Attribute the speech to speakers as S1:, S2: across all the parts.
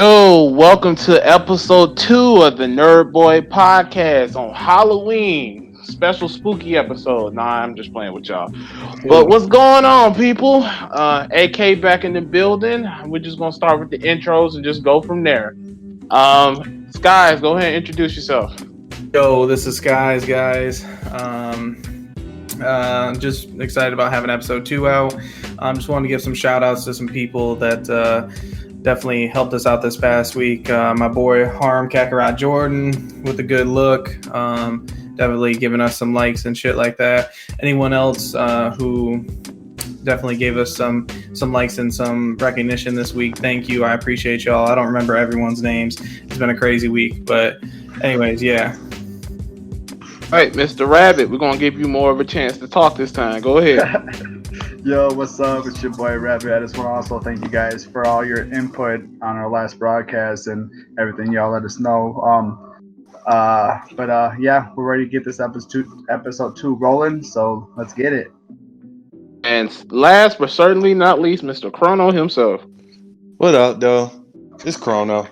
S1: Oh, welcome to episode 2 of the Nerd Boy podcast on Halloween. Special spooky episode. Nah, I'm just playing with y'all. But what's going on, people? AK back in the building. We're just gonna start with the intros and just go from there. Skyz, go ahead and introduce yourself.
S2: Yo, this is Skyz, guys. Just excited about having episode 2 out. Just wanted to give some shout outs to some people that definitely helped us out this past week. My boy Harm Kakarot Jordan with a good look. Definitely giving us some likes and shit like that. Anyone else who definitely gave us some likes and some recognition this week, thank you. I appreciate y'all. I don't remember everyone's names. It's been a crazy week, but anyways, yeah.
S1: All right, Mr. Rabbit, we're gonna give you more of a chance to talk this time. Go ahead.
S3: Yo, what's up? It's your boy Rabbit. I just want to also thank you guys for all your input on our last broadcast and everything y'all let us know. Yeah, we're ready to get this episode 2 rolling, so let's get it.
S1: And last but certainly not least, Mr. Crono himself.
S4: What up, though? It's Crono.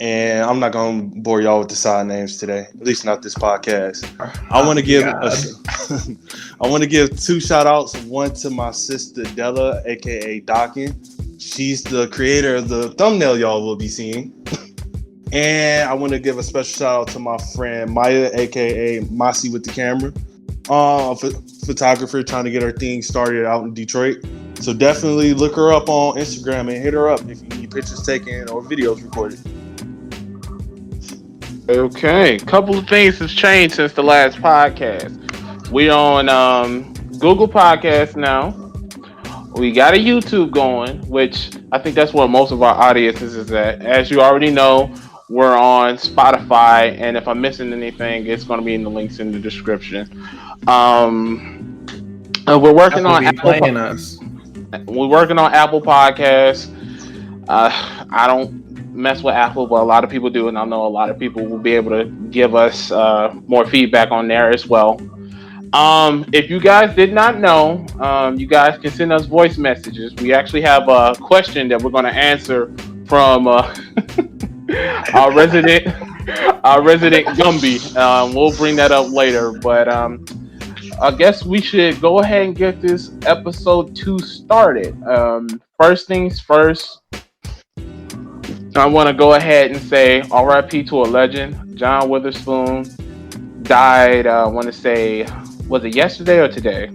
S4: And I'm not gonna bore y'all with the side names today, at least not this podcast. I want to give I want to give 2 shout outs. One to my sister Della, aka Dockin. She's the creator of the thumbnail y'all will be seeing. And I want to give a special shout out to my friend Maya, aka Mossy with the camera, photographer trying to get her thing started out in Detroit. So definitely look her up on Instagram and hit her up if you need pictures taken or videos recorded.
S1: Okay, a couple of things has changed since the last podcast. We're on Google Podcasts now. We got a YouTube going, which I think that's where most of our audiences is at. As you already know, we're on Spotify, and if I'm missing anything, it's going to be in the links in the description. We're working on Apple. We're working on Apple Podcasts. I don't mess with Apple, but a lot of people do, and I know a lot of people will be able to give us more feedback on there as well. If you guys did not know, you guys can send us voice messages. We actually have a question that we're going to answer from our resident Gumby. We'll bring that up later, but I guess we should go ahead and get this episode 2 started. First things first, I want to go ahead and say RIP to a legend. John Witherspoon died, I want to say, was it yesterday or today?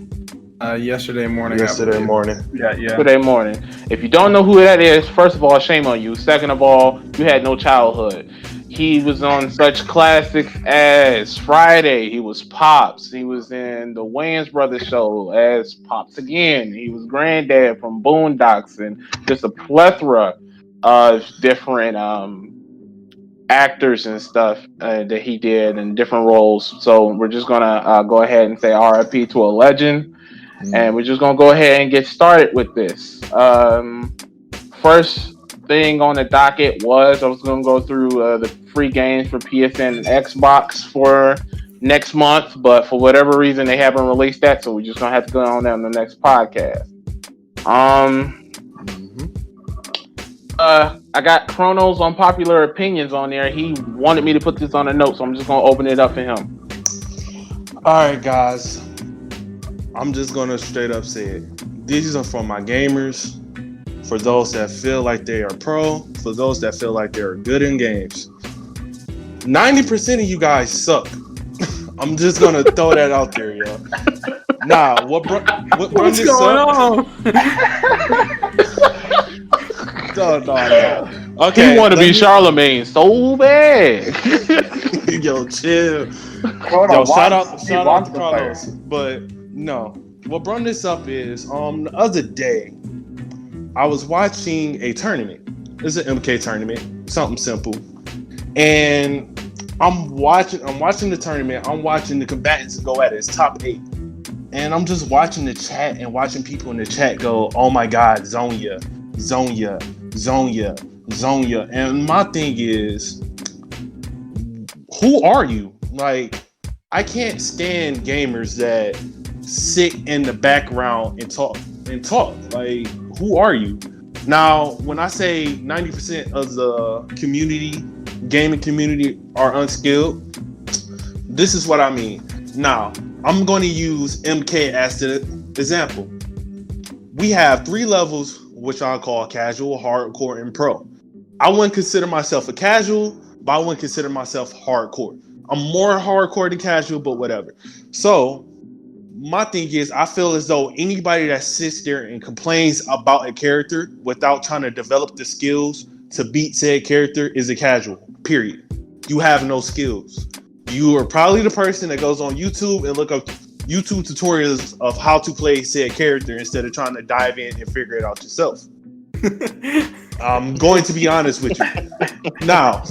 S2: Yesterday morning.
S4: Yesterday morning.
S3: Yeah.
S1: Yesterday morning. If you don't know who that is, first of all, shame on you. Second of all, you had no childhood. He was on such classics as Friday. He was Pops. He was in the Wayans Brothers show as Pops again. He was Granddad from Boondocks and just a plethora of different actors and stuff that he did in different roles. So we're just gonna go ahead and say RIP to a legend, and we're just gonna go ahead and get started with this. First thing on the docket was I was gonna go through the free games for PSN and Xbox for next month, but for whatever reason they haven't released that, so we're just gonna have to go on that on the next podcast. I got Crono's unpopular opinions on there. He wanted me to put this on a note, so I'm just gonna open it up for him.
S4: Alright, guys. I'm just gonna straight up say it. These are for my gamers, for those that feel like they are pro, for those that feel like they're good in games. 90% of you guys suck. I'm just gonna throw that out there, yo. Nah, what's
S2: going on?
S4: No. Okay.
S1: He want to be Charlemagne so bad.
S4: Yo, chill.
S3: Crono
S4: Yo, shout out
S3: wants
S4: to
S3: the
S4: Carlos. But no, what brought this up is the other day I was watching a tournament. It's an MK tournament, something simple, and I'm watching the tournament. I'm watching the combatants go at it. It's top 8, and I'm just watching the chat and watching people in the chat go, "Oh my God, Zonya." And my thing is, who are you? Like, I can't stand gamers that sit in the background and talk. Like, who are you? Now, when I say 90% of the gaming community are unskilled, this is what I mean. Now, I'm going to use MK as the example. We have 3 levels, which I'll call casual, hardcore, and pro. I wouldn't consider myself a casual, but I wouldn't consider myself hardcore. I'm more hardcore than casual, but whatever. So, my thing is, I feel as though anybody that sits there and complains about a character without trying to develop the skills to beat said character is a casual, period. You have no skills. You are probably the person that goes on YouTube and look up YouTube tutorials of how to play said character instead of trying to dive in and figure it out yourself. I'm going to be honest with you. Now,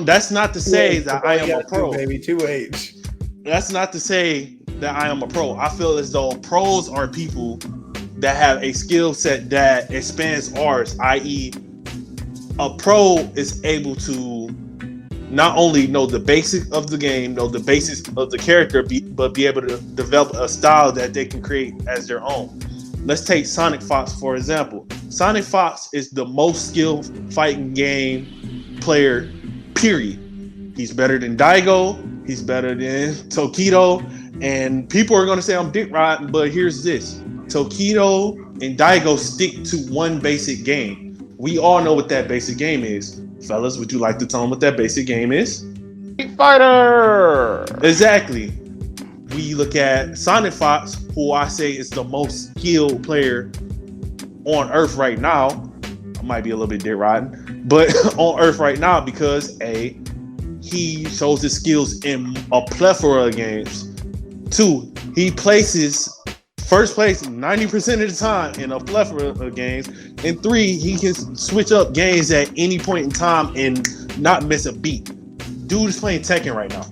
S4: that's not to say that I am a pro.
S2: Baby, 2H.
S4: That's not to say that I am a pro. I feel as though pros are people that have a skill set that expands ours, i.e., a pro is able to not only know the basics of the game, know the basics of the character, but be able to develop a style that they can create as their own. Let's take Sonic Fox, for example. Sonic Fox is the most skilled fighting game player, period. He's better than Daigo. He's better than Tokido. And people are going to say I'm dick riding, but here's this. Tokido and Daigo stick to one basic game. We all know what that basic game is. Fellas, would you like to tell them what that basic game is?
S1: Street Fighter!
S4: Exactly. We look at Sonic Fox, who I say is the most skilled player on Earth right now. I might be a little bit dick riding, but on Earth right now because A, he shows his skills in a plethora of games. 2, he places first place 90% of the time in a plethora of games. And 3, he can switch up games at any point in time and not miss a beat. Dude is playing Tekken right now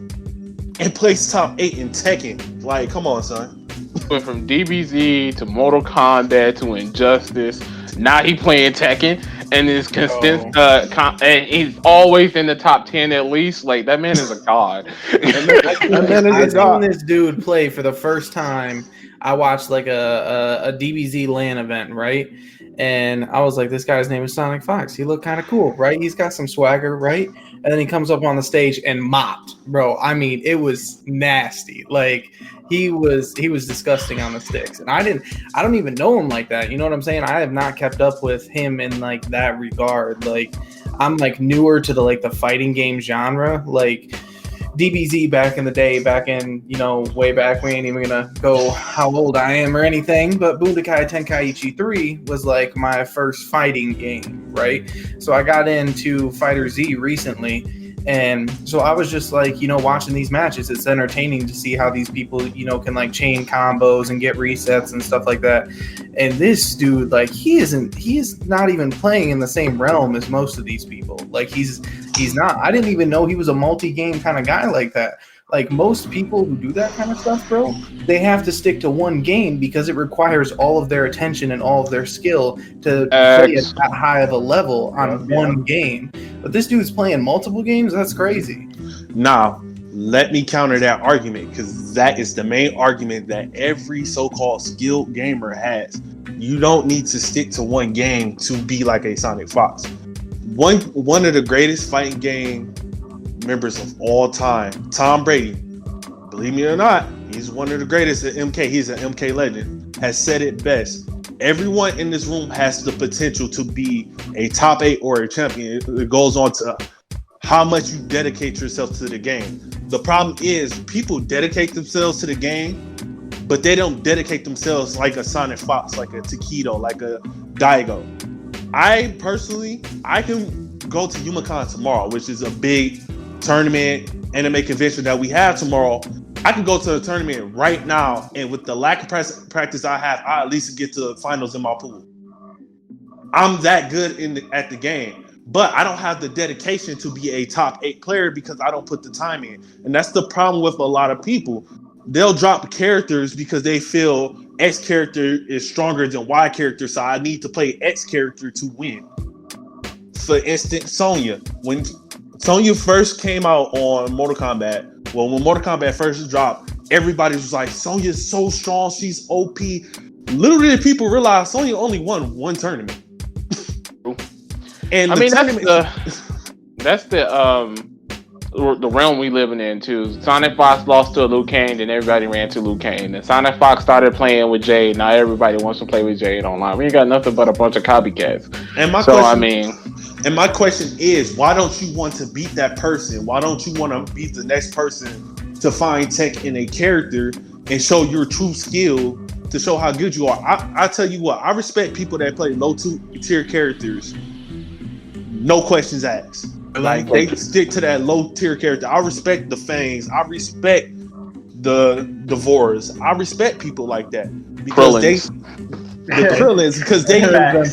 S4: and plays top 8 in Tekken. Like, come on, son.
S1: Went from DBZ to Mortal Kombat to Injustice. Now he playing Tekken. And is consistent, and he's always in the top 10 at least. Like, that man is a god.
S2: I've seen this dude play for the first time. I watched like a DBZ LAN event, right? And I was like, this guy's name is Sonic Fox. He looked kind of cool, right? He's got some swagger, right? And then he comes up on the stage and mopped, bro. I mean, it was nasty. Like, he was disgusting on the sticks. And I don't even know him like that. You know what I'm saying? I have not kept up with him in like that regard. Like, I'm like newer to the fighting game genre. Like, DBZ back in the day, back in, way back, we ain't even gonna go how old I am or anything, but Budokai Tenkaichi 3 was like my first fighting game, right? So I got into Fighter Z recently, and so I was just like, watching these matches. It's entertaining to see how these people, can like chain combos and get resets and stuff like that. And this dude, like, he is not even playing in the same realm as most of these people. Like, he's not. I didn't even know he was a multi-game kind of guy like that. Like, most people who do that kind of stuff, bro, they have to stick to one game because it requires all of their attention and all of their skill to play at that high of a level on one game. But this dude's playing multiple games? That's crazy.
S4: Now, let me counter that argument, because that is the main argument that every so-called skilled gamer has. You don't need to stick to one game to be like a Sonic Fox. One of the greatest fighting game members of all time, Tom Brady, believe me or not, he's one of the greatest at MK. He's an MK legend, has said it best. Everyone in this room has the potential to be a top 8 or a champion. It goes on to how much you dedicate yourself to the game. The problem is people dedicate themselves to the game, but they don't dedicate themselves like a Sonic Fox, like a Takedo, like a Daigo. I can go to Yumacon tomorrow, which is a big tournament anime convention that we have tomorrow. I can go to a tournament right now, and with the lack of practice I have, I at least get to the finals in my pool. I'm that good at the game, but I don't have the dedication to be a top 8 player because I don't put the time in. And that's the problem with a lot of people. They'll drop characters because they feel X character is stronger than Y character, so I need to play X character to win. For instance, Sonya. When Sonya first came out on Mortal Kombat, when Mortal Kombat first dropped, everybody was like, Sonya's so strong, she's OP. little did people realize Sonya only won one tournament. And
S1: I mean, that's the realm we living in too. Sonic Fox lost to Liu Kang, and everybody ran to Liu Kang. And Sonic Fox started playing with Jade. Now everybody wants to play with Jade online. We ain't got nothing but a bunch of copycats.
S4: And my question is, why don't you want to beat that person? Why don't you want to beat the next person to find tech in a character and show your true skill to show how good you are? I tell you what, I respect people that play low tier characters. No questions asked. Like, they stick to that low tier character. I respect the Fangs. I respect the Devours. I respect people like that because Krillins, because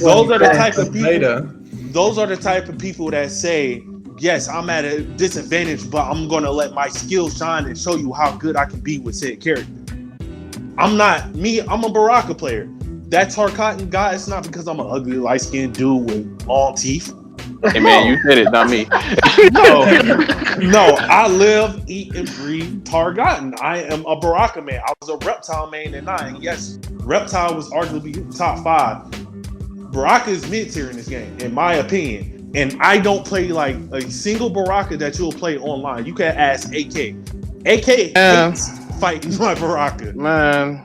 S4: those are the type of people. Those are the type of people that say, yes, I'm at a disadvantage, but I'm gonna let my skills shine and show you how good I can be with said character. I'm a Baraka player. That Tarkatan guy, it's not because I'm an ugly light-skinned dude with long teeth.
S1: Hey man, you said it, not me.
S4: No, I live, eat, and breathe Tarkatan. I am a Baraka man. I was a Reptile main at 9. Yes, Reptile was arguably top 5. Baraka is mid-tier in this game, in my opinion. And I don't play like a single Baraka that you'll play online. You can ask AK. AK hates fighting my Baraka.
S1: Man.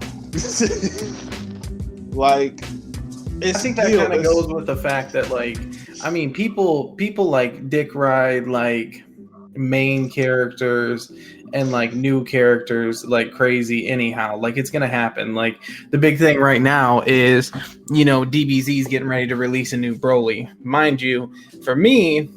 S4: Like,
S2: I think that kind of goes with the fact that, like, I mean, people like dick ride like main characters and like new characters like crazy anyhow. Like, it's gonna happen. Like, the big thing right now is, you know, DBZ's getting ready to release a new Broly. Mind you, for me,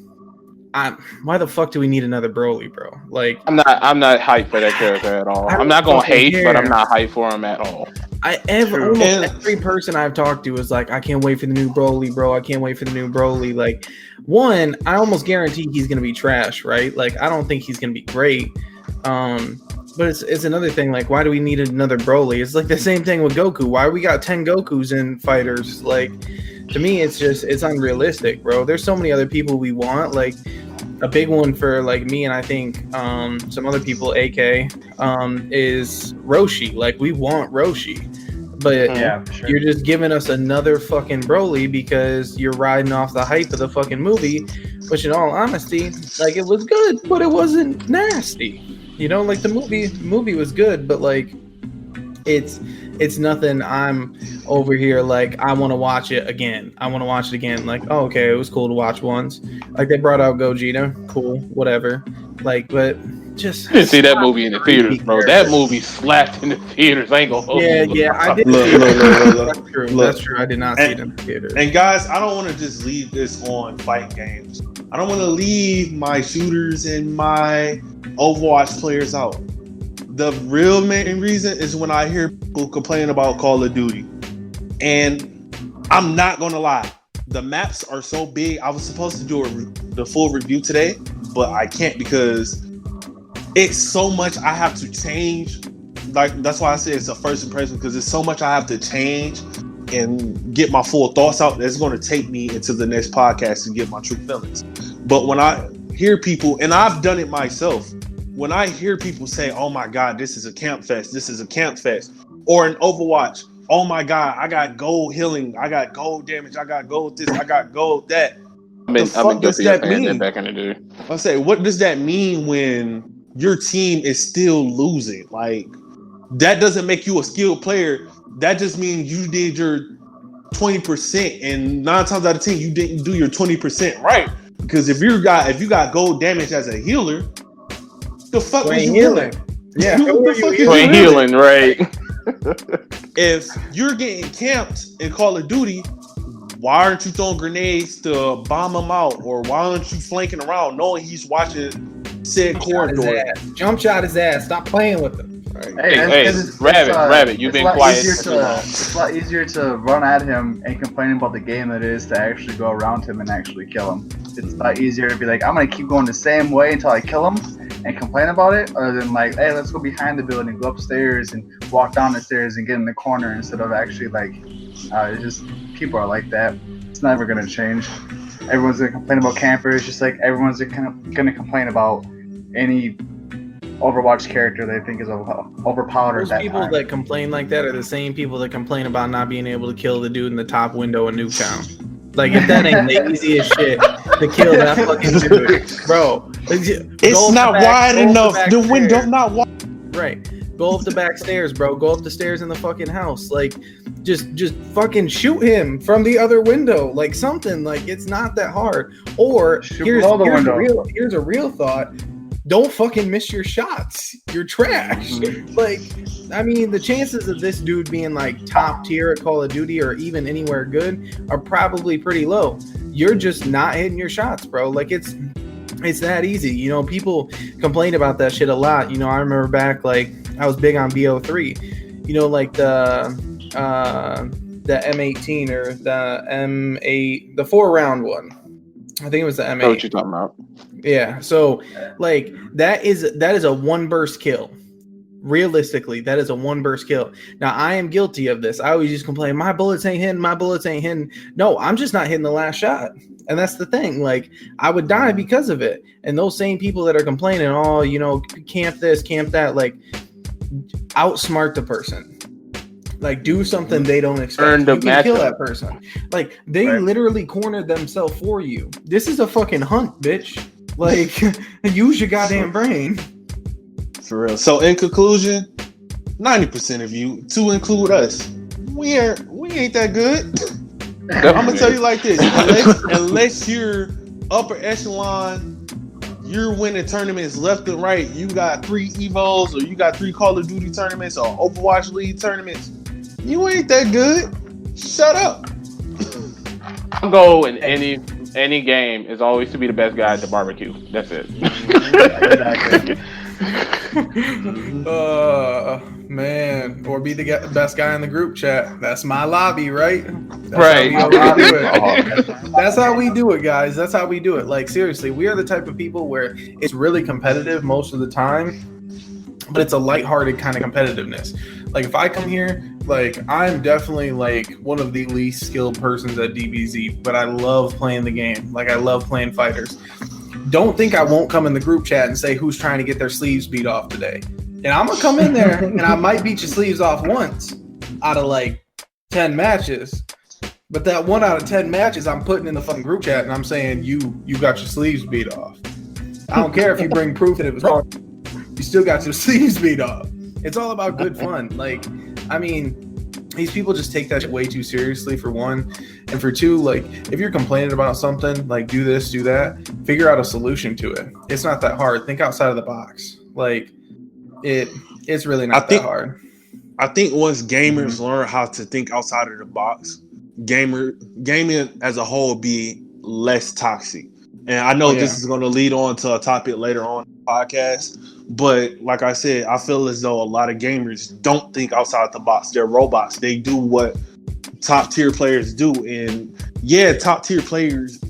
S2: why the fuck do we need another Broly, bro? Like,
S1: I'm not hyped for that character at all. I'm not gonna hate, but I'm not hyped for him at all.
S2: Almost every person I've talked to is like, I can't wait for the new Broly, bro. I can't wait for the new Broly. Like, one, I almost guarantee he's gonna be trash, right? Like, I don't think he's gonna be great. But it's another thing. Like, why do we need another Broly? It's like the same thing with Goku. Why we got 10 Gokus in fighters? Like, to me, it's unrealistic, bro. There's so many other people we want. Like, a big one for like me and I think some other people, AK, is Roshi. Like, we want Roshi, but
S3: yeah, for sure.
S2: You're just giving us another fucking Broly because you're riding off the hype of the fucking movie. Which, in all honesty, like, it was good, but it wasn't nasty. You know, like, the movie was good, but like, it's nothing. I'm over here like, I want to watch it again. Like, oh, okay, it was cool to watch once. Like, they brought out Gogeta, cool, whatever. Like, but just
S1: see that movie in the theaters, bro. That movie slapped in the theaters. I ain't gonna hold you.
S2: Yeah, I did. Look. That's true. I did not see it in the theaters.
S4: And guys, I don't want to just leave this on fighting games. I don't want to leave my shooters and my Overwatch players out. The real main reason is when I hear people complain about Call of Duty. And I'm not going to lie. The maps are so big. I was supposed to do the full review today, but I can't because it's so much I have to change. Like, that's why I say it's a first impression, because it's so much I have to change and get my full thoughts out. That's going to take me into the next podcast to get my true feelings. But when I hear people, and I've done it myself, when I hear people say, oh my God, this is a camp fest, or in Overwatch, oh my God, I got gold healing, I got gold damage, I got gold this, I got gold that. What does that mean?
S1: Back in the day.
S4: I say, what does that mean when your team is still losing? Like, that doesn't make you a skilled player. That just means you did your 20%, and 9 times out of 10, you didn't do your 20% right. Because if you got gold damage as a healer, the fuck was you healing?
S2: Yeah,
S1: you ain't healing, right?
S4: If you're getting camped in Call of Duty, why aren't you throwing grenades to bomb him out? Or why aren't you flanking around knowing he's watching said corridor?
S2: Jump shot his ass. Stop playing with him.
S1: Hey, Rabbit, you've been quiet.
S3: It's a lot easier to run at him and complain about the game than it is to actually go around him and actually kill him. It's a lot easier to be like, I'm going to keep going the same way until I kill him and complain about it, other than like, hey, let's go behind the building, go upstairs and walk down the stairs and get in the corner, instead of actually like, it's just, people are like that. It's never going to change. Everyone's going to complain about campers, just like everyone's going to complain about any Overwatch character they think is overpowered.
S2: Those people that complain like that are the same people that complain about not being able to kill the dude in the top window in Nuketown. Like, if that ain't the easiest shit to kill that fucking dude, bro.
S4: It's not wide enough. The window's not wide.
S2: Right. Go up the back stairs, bro. Go up the stairs in the fucking house. Like, just fucking shoot him from the other window. Like, something. Like, it's not that hard. Or here's a real thought. Don't fucking miss your shots. You're trash. Like, I mean, the chances of this dude being like top tier at Call of Duty or even anywhere good are probably pretty low. You're just not hitting your shots, bro. Like, it's that easy. You know, people complain about that shit a lot. You know, I remember back, like, I was big on BO3. You know, like the M18 or the M8, the 4-round one. I think it was the M8.
S1: I know what you're talking about.
S2: Yeah. So, like, that is a one burst kill. Realistically, that is a one burst kill. Now, I am guilty of this. I always just complain, my bullets ain't hitting. No, I'm just not hitting the last shot. And that's the thing. Like, I would die because of it. And those same people that are complaining, oh, you know, camp this, camp that, like, outsmart the person. Like, do something they don't expect. You can kill that person. Like, they literally cornered themselves for you. This is a fucking hunt, bitch. Like, use your goddamn brain.
S4: For real. So, in conclusion, 90% of you, to include us, we ain't that good. I'm gonna tell you like this: unless you're upper echelon, you're winning tournaments left and right. You got 3 Evos, or you got 3 Call of Duty tournaments, or Overwatch League tournaments. You ain't that good. Shut up.
S1: My goal in any game is always to be the best guy at the barbecue. That's it.
S3: Exactly.
S2: Man, or be the best guy in the group chat. That's my lobby, right? That's how we do it, guys. That's how we do it. Like, seriously, we are the type of people where it's really competitive most of the time, but it's a lighthearted kind of competitiveness. Like, if I come here, like, I'm definitely like one of the least skilled persons at DBZ, but I love playing the game. Like, I love playing fighters. Don't think I won't come in the group chat and say who's trying to get their sleeves beat off today. And I'm gonna come in there and I might beat your sleeves off once out of like 10 matches. But that 1 out of 10 matches I'm putting in the fucking group chat and I'm saying you got your sleeves beat off. I don't care if you bring proof that it was wrong. You still got your sleeves beat off. It's all about good fun. Like, I mean, these people just take that shit way too seriously, for one. And for two, like, if you're complaining about something, like, do this, do that, figure out a solution to it. It's not that hard. Think outside of the box. Like, it's really not that hard.
S4: I think once gamers learn how to think outside of the box, gaming as a whole will be less toxic. And I know this is going to lead on to a topic later on in the podcast. But like I said, I feel as though a lot of gamers don't think outside the box. They're robots. They do what top tier players do. And yeah, top tier players,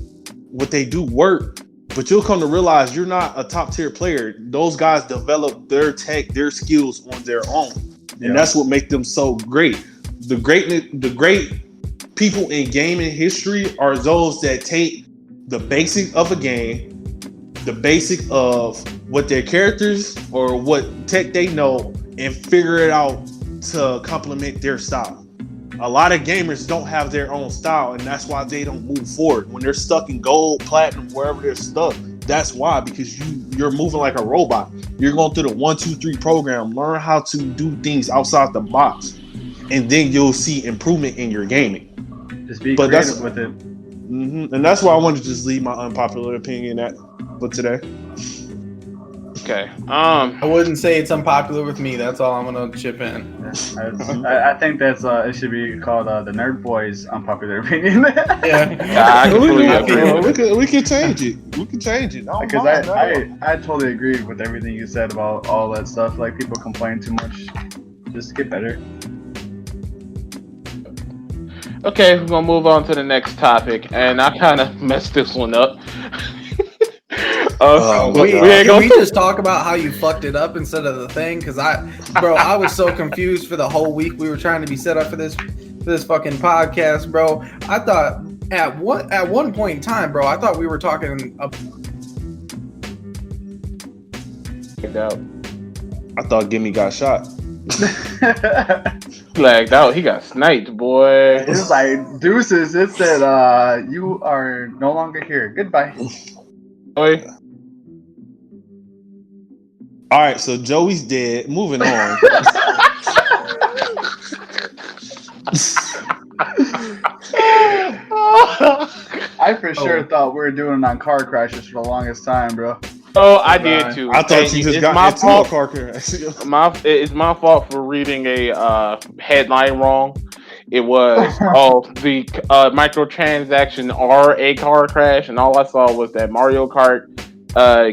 S4: what they do work. But you'll come to realize you're not a top tier player. Those guys develop their tech, their skills on their own. And that's what makes them so great. The great people in gaming history are those that take the basic of a game, the basic of what their characters or what tech they know, and figure it out to complement their style. A lot of gamers don't have their own style, and that's why they don't move forward. When they're stuck in gold, platinum, wherever they're stuck, that's why, because you're moving like a robot. You're going through the 1, 2, 3 program, learn how to do things outside the box, and then you'll see improvement in your gaming.
S3: Just be creative with it.
S4: And that's why I wanted to just leave my unpopular opinion for today.
S1: Okay.
S2: I wouldn't say it's unpopular with me. That's all I'm gonna chip in.
S3: I think that's it should be called the Nerd Boys unpopular opinion.
S4: We can change it. We can change it.
S3: Because I totally agree with everything you said about all that stuff. Like, people complain too much. Just get better.
S1: Okay, we're gonna move on to the next topic, and I kind of messed this one up.
S2: Can we just talk about how you fucked it up instead of the thing? Because I was so confused for the whole week we were trying to be set up for this fucking podcast, bro. I thought at one point in time, bro, I thought we were talking.
S4: I thought Gimme got shot.
S1: Flagged out. He got sniped, boy.
S3: It's like deuces. It said, "You are no longer here. Goodbye."
S1: Boy.
S4: All right, so Joey's dead. Moving on.
S3: I for sure thought we were doing it on car crashes for the longest time, bro.
S1: Oh, I did too.
S4: I thought you just got into a car crash.
S1: It's my fault for reading a headline wrong. It was the microtransaction are a car crash, and all I saw was that Mario Kart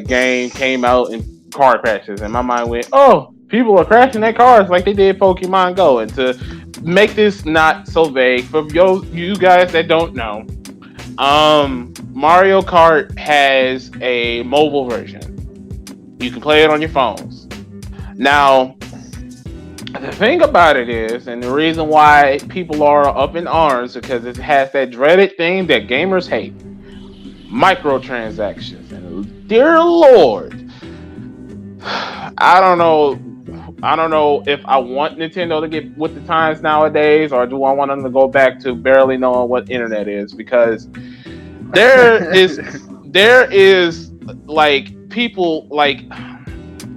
S1: game came out in car crashes, and my mind went, "Oh, people are crashing their cars like they did Pokemon Go." And to make this not so vague for you guys that don't know, Mario Kart has a mobile version. You can play it on your phones. Now, the thing about it is, and the reason why people are up in arms, because it has that dreaded thing that gamers hate: microtransactions. And dear Lord, I don't know if I want Nintendo to get with the times nowadays, or do I want them to go back to barely knowing what internet is, because there is like people like,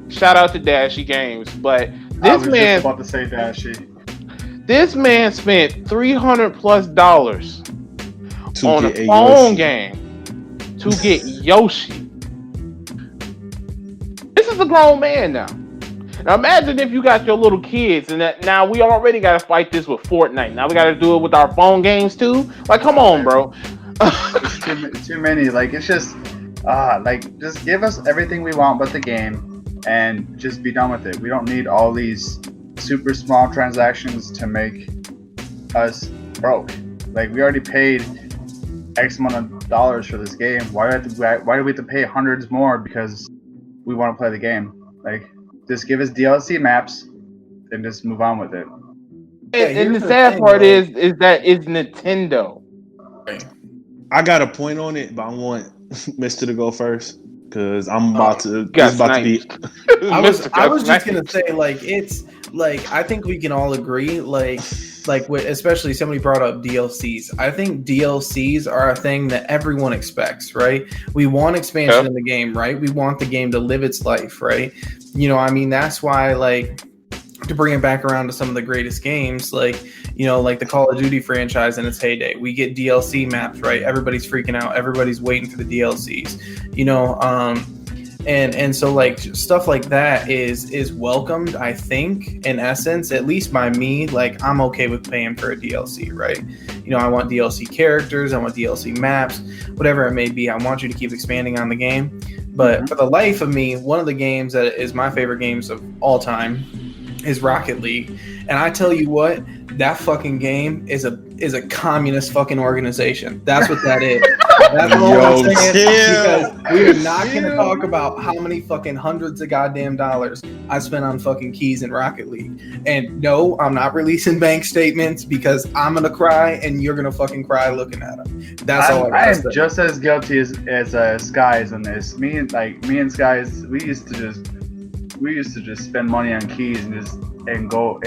S1: shout out to Dashy Games, but this man
S3: about to say Dashy.
S1: This man spent $300+ on a phone game to get Yoshi. This is a grown man now. Now imagine if you got your little kids, and that now we already got to fight this with Fortnite. Now we got to do it with our phone games too. Like, come on, bro.
S3: too many. Like, it's just just give us everything we want but the game, and just be done with it. We don't need all these super small transactions to make us broke. Like, we already paid X amount of dollars for this game. Why do we have to pay hundreds more because we want to play the game? Like, just give us DLC maps and just move on with it.
S1: And the sad part is that it's Nintendo.
S4: I got a point on it, but I want Mr. to go first, because I'm about to. It's about to be.
S2: I was just gonna say, like, it's like, I think we can all agree, like with, especially somebody brought up DLCs. I think DLCs are a thing that everyone expects, right? We want expansion in the game, right? We want the game to live its life, right? You know, I mean, that's why, like, to bring it back around to some of the greatest games, like, you know, like the Call of Duty franchise in its heyday, we get DLC maps, right? Everybody's freaking out. Everybody's waiting for the DLCs, you know, and so, like, stuff like that is welcomed, I think, in essence, at least by me. Like, I'm okay with paying for a DLC, right? You know, I want DLC characters, I want DLC maps, whatever it may be. I want you to keep expanding on the game. But for the life of me, one of the games that is my favorite games of all time is Rocket League. And I tell you what, that fucking game is a communist fucking organization. That's what that is. That's what I'm saying. Because we are not going to talk about how many fucking hundreds of goddamn dollars I spent on fucking keys in Rocket League. And no, I'm not releasing bank statements, because I'm going to cry and you're going to fucking cry looking at them. That's all I am
S3: just as guilty as Skyz on this. Me and Skyz, we used to just spend money on keys and go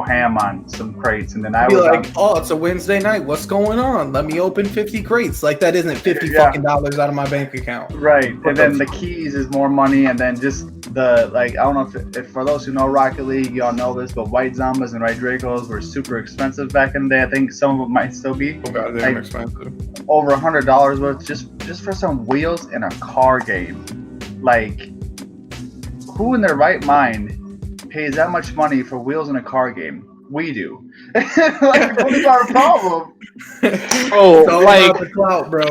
S3: ham on some crates, and then I was like,
S2: "Oh, it's a Wednesday night. What's going on? Let me open 50 crates." Like, that isn't 50 fucking dollars out of my bank account,
S3: right? And then the keys is more money, and then just the, like, I don't know if for those who know Rocket League, y'all know this, but White Zombas and Red Dracos were super expensive back in the day. I think some of them might still be.
S2: Oh god, they're expensive.
S3: Over $100 worth just for some wheels in a car game. Like, who in their right mind pays that much money for wheels in a car game? We do. Like, what is our problem?
S1: Oh, like,
S2: the clout, bro.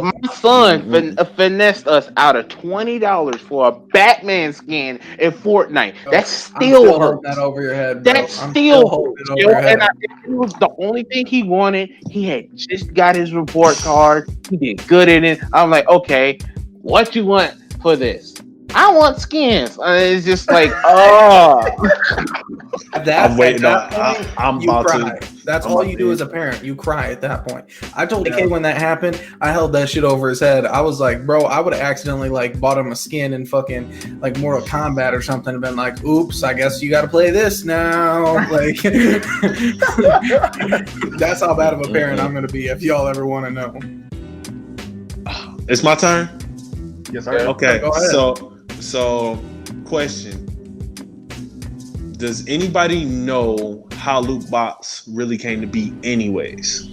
S1: My son finessed us out of $20 for a Batman skin in Fortnite. That still hurts.
S2: That over your head, bro.
S1: That still hurts. And it was the only thing he wanted. He had just got his report card. He did good in it. I'm like, okay, what you want for this? I want skins. It's just like, oh.
S4: I'm waiting on. I'm about
S2: cry.
S4: to.
S2: That's all you do as a parent. You cry at that point. I told AK when that happened, I held that shit over his head. I was like, bro, I would have accidentally like bought him a skin in fucking like Mortal Kombat or something and been like, oops, I guess you got to play this now. Like, that's how bad of a parent I'm gonna be if y'all ever want to know.
S4: It's my turn.
S3: Yes, sir.
S4: Okay, so question. Does anybody know how loot box really came to be anyways?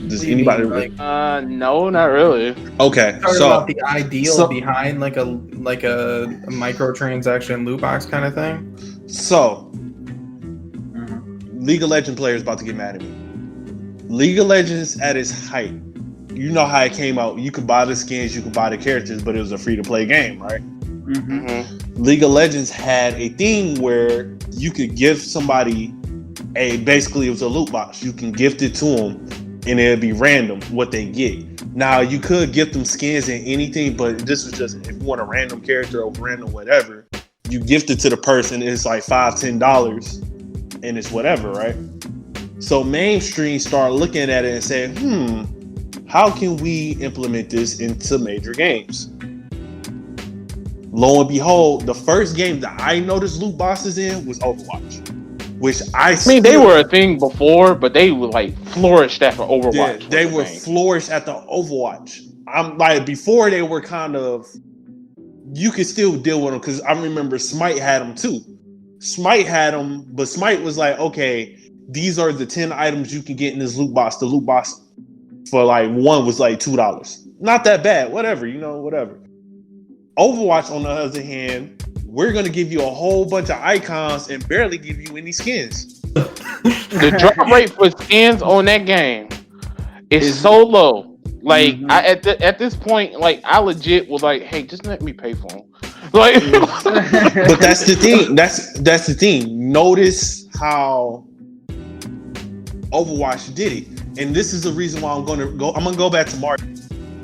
S4: Does anybody
S2: like,
S1: no, not really.
S4: Okay,
S2: so about the ideal behind like a microtransaction loot box kind of thing.
S4: So League of Legends players about to get mad at me. League of Legends at its height, you know how it came out. You could buy the skins, you could buy the characters, but it was a free-to-play game, right? League of Legends had a thing where you could give somebody basically it was a loot box. You can gift it to them, and it'd be random what they get. Now you could gift them skins and anything, but this was just if you want a random character or random whatever, you gift it to the person. It's like $5-10, and it's whatever, right? So mainstream started looking at it and saying, how can we implement this into major games? Lo and behold, the first game that I noticed loot boxes in was Overwatch, which I mean
S1: they were a thing before, but they were like flourished after Overwatch.
S4: Yeah, they were flourished at the Overwatch. I'm like before they were kind of you could still deal with them because I remember Smite had them too. Smite had them, but Smite was like, okay, these are the 10 items you can get in this loot box. The loot box for like one was like $2. Not that bad. Whatever, whatever. Overwatch, on the other hand, we're going to give you a whole bunch of icons and barely give you any skins.
S1: The drop rate for skins on that game is so low. Like, at this point, like, I legit was like, hey, just let me pay for them. Like,
S4: but that's the thing. That's the thing. Notice how Overwatch did it. And this is the reason why I'm going to go back to Mario.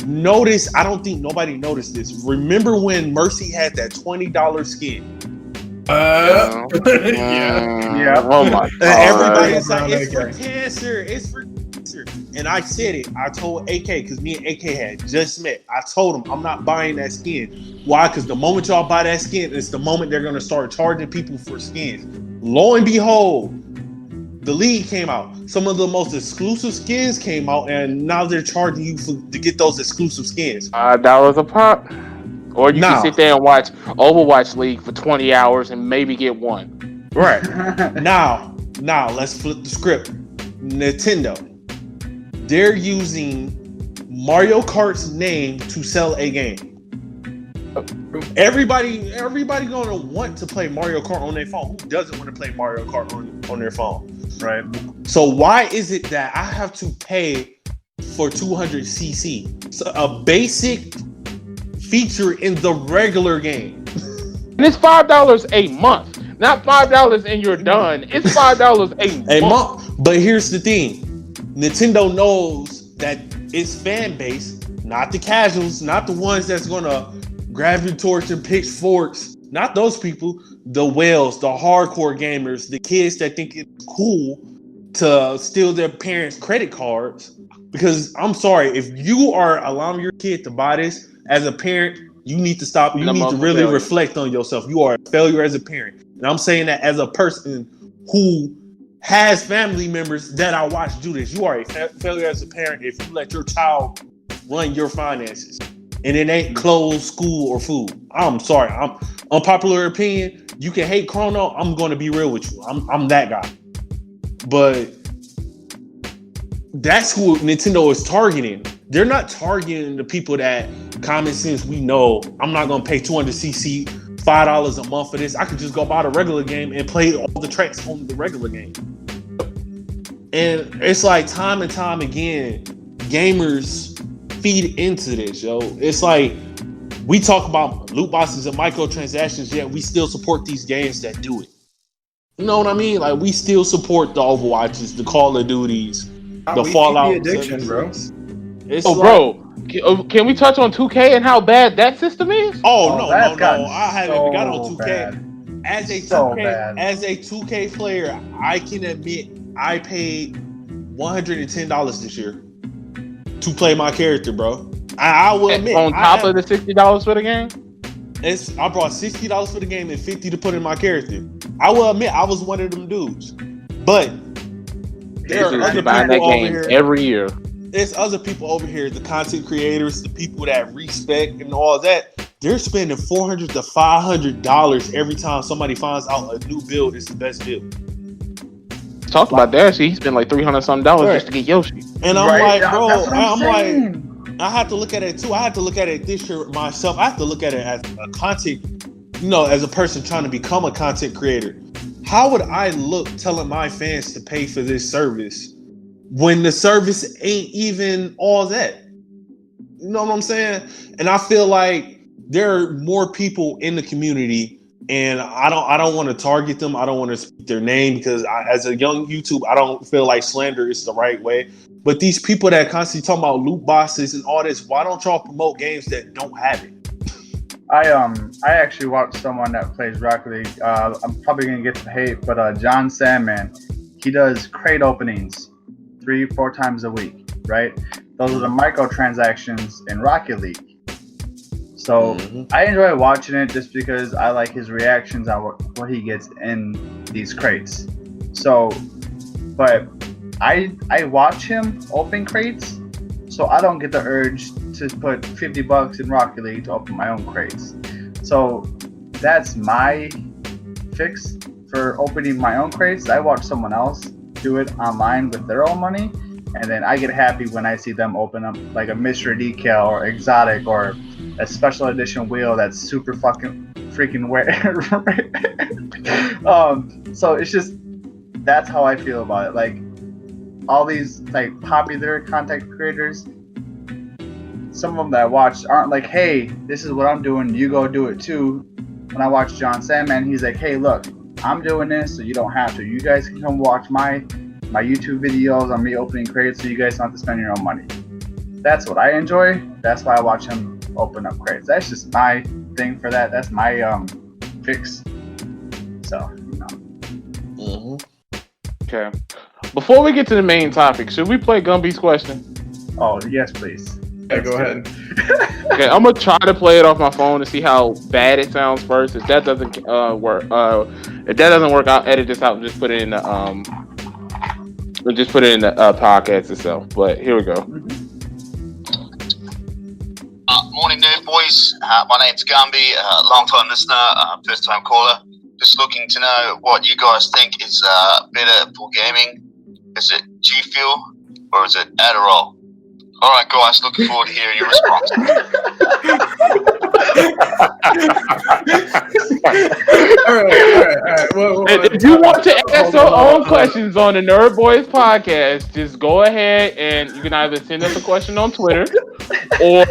S4: Notice, I don't think nobody noticed this. Remember when Mercy had that $20 skin?
S2: Yeah.
S1: Oh my God.
S4: Everybody's like, it's for cancer. It's for cancer. And I said it. I told AK, because me and AK had just met. I told him, I'm not buying that skin. Why? Because the moment y'all buy that skin, it's the moment they're going to start charging people for skins. Lo and behold, the League came out. Some of the most exclusive skins came out, and now they're charging you to get those exclusive skins.
S1: $5 a pop. Or you can sit there and watch Overwatch League for 20 hours and maybe get one.
S4: Right. Now let's flip the script. Nintendo. They're using Mario Kart's name to sell a game. Everybody gonna want to play Mario Kart on their phone. Who doesn't want to play Mario Kart on their phone?
S3: Right.
S4: So why is it that I have to pay for 200cc? So a basic feature in the regular game.
S1: And it's $5 a month. Not $5 and you're done. It's $5 a month.
S4: But here's the thing. Nintendo knows that its fan base, not the casuals, not the ones that's gonna grab your torch and pitchforks, not those people, the whales, the hardcore gamers, the kids that think it's cool to steal their parents' credit cards. Because I'm sorry, if you are allowing your kid to buy this, as a parent, you need to stop. You need to really reflect on yourself. You are a failure as a parent. And I'm saying that as a person who has family members that I watch do this. You are a failure as a parent if you let your child run your finances. And it ain't clothes, school, or food. I'm sorry. I'm unpopular opinion. You can hate Crono. I'm going to be real with you. I'm that guy. But that's who Nintendo is targeting. They're not targeting the people that common sense we know. I'm not going to pay 200cc, $5 a month for this. I could just go buy the regular game and play all the tracks on the regular game. And it's like time and time again, gamers feed into this, yo. It's like we talk about loot boxes and microtransactions, yet we still support these games that do it. You know what I mean? Like we still support the Overwatches, the Call of Duties, the Fallout.
S2: The addiction, bro.
S1: Bro, can we touch on 2K and how bad that system is?
S4: No. I haven't even got on 2K.
S3: Bad.
S4: As a 2K player, I can admit I paid $110 this year to play my character, bro. I will admit.
S1: On top of the $60 for the game?
S4: I brought $60 for the game and $50 to put in my character. I will admit I was one of them dudes. But there are other
S1: buying that game
S4: here,
S1: every year.
S4: There's other people over here, the content creators, the people that respect and all that. They're spending $400 to $500 every time somebody finds out a new build is the best build.
S1: Talk about that. He spent like $300 something just to get Yoshi.
S4: And I'm like, bro, I'm like, I have to look at it too. I have to look at it this year myself. I have to look at it as a content, as a person trying to become a content creator. How would I look telling my fans to pay for this service when the service ain't even all that? You know what I'm saying? And I feel like there are more people in the community, and I don't want to target them. I don't want to speak their name because as a young YouTube, I don't feel like slander is the right way. But these people that constantly talking about loot boxes and all this, why don't y'all promote games that don't have it?
S3: I actually watched someone that plays Rocket League. I'm probably gonna get some hate, but John Sandman, he does crate openings 3-4 times a week, right? Those are the microtransactions in Rocket League. So I enjoy watching it just because I like his reactions on what he gets in these crates. So, but I watch him open crates, so I don't get the urge to put $50 in Rocket League to open my own crates. So that's my fix for opening my own crates. I watch someone else do it online with their own money, and then I get happy when I see them open up like a mystery decal or exotic or a special edition wheel that's super freaking rare. So it's just, that's how I feel about it. Like all these like popular content creators, some of them that I watch aren't like, hey, this is what I'm doing, you go do it too. When I watch John Sandman, he's like, hey, look, I'm doing this, so you don't have to. You guys can come watch my YouTube videos on me opening crates, so you guys don't have to spend your own money. That's what I enjoy. That's why I watch him open up crates. That's just my thing for that. That's my fix. So,
S1: Okay. Before we get to the main topic, should we play Gumby's question?
S3: Oh, yes, please.
S2: Yeah, go ahead.
S1: Okay, I'm gonna try to play it off my phone to see how bad it sounds first. If that doesn't work, I'll edit this out and just put it in the podcast itself. But here we go.
S5: Morning, Nerd Boys. My name's Gumby, long-time listener, first-time caller. Just looking to know what you guys think is better for gaming. Is it G Fuel or is it Adderall? All right, guys. Looking forward to hearing your response.
S2: All right. Well,
S1: if you want to ask your own questions on the Nerd Boys podcast, just go ahead and you can either send us a question on Twitter or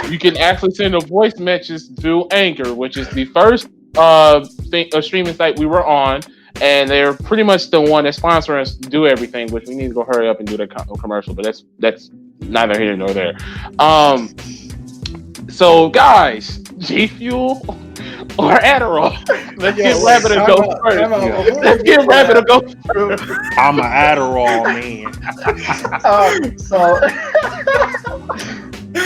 S1: you can actually send a voice message through Anchor, which is the first streaming site we were on, and they're pretty much the one that's sponsoring us to do everything, which we need to go hurry up and do the commercial, but that's neither here nor there. So guys, G Fuel or Adderall? Let's get Rabbit to go first. Let's get Rabbit to go first.
S4: I'm an Adderall man.
S3: So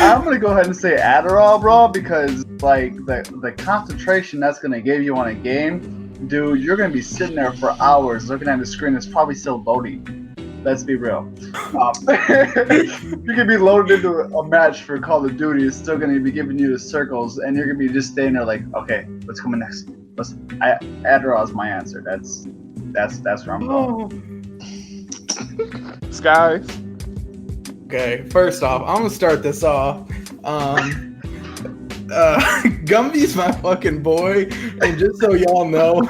S3: I'm gonna go ahead and say Adderall, bro, because like the concentration that's gonna give you on a game, dude, you're gonna be sitting there for hours looking at the screen that's probably still loading. Let's be real. You could be loaded into a match for Call of Duty, it's still gonna be giving you the circles, and you're gonna be just staying there like, okay, what's coming next? Adderall is my answer. That's where I'm going.
S1: Skyz.
S2: Okay, first off, I'm gonna start this off. Gumby's my fucking boy, and just so y'all know,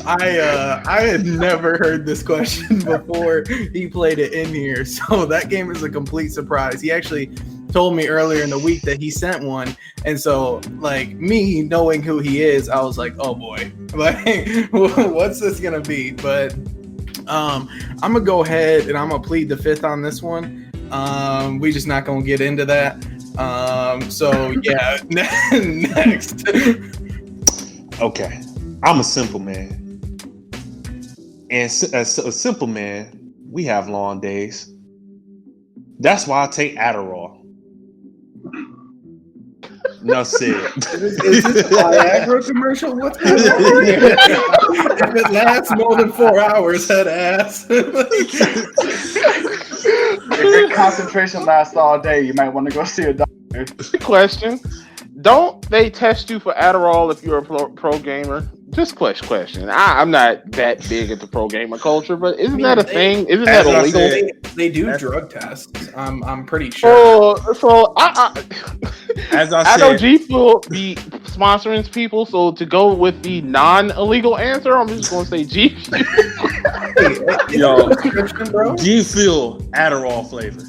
S2: I had never heard this question before he played it in here, so that game is a complete surprise. He actually told me earlier in the week that he sent one, and so like me knowing who he is, I was like, oh boy, like what's this gonna be? But I'm gonna go ahead and I'm gonna plead the fifth on this one. We just not gonna get into that. So yeah, next.
S4: Okay, I'm a simple man, and as a simple man, we have long days. That's why I take Adderall. No said.
S2: Is this a Viagra commercial? What's going on here? If it lasts more than 4 hours, head ass.
S3: If your concentration lasts all day, you might want to go see a doctor.
S1: Question: don't they test you for Adderall if you're a pro gamer? Just question. I'm not that big into pro gamer culture, but isn't that a thing? Isn't that illegal?
S2: They do drug tests. I'm pretty sure.
S1: So
S4: as I
S1: know
S4: said,
S1: G Fuel be sponsoring people, so to go with the non-illegal answer, I'm just gonna say G Fuel.
S4: Yo, G Fuel Adderall flavor.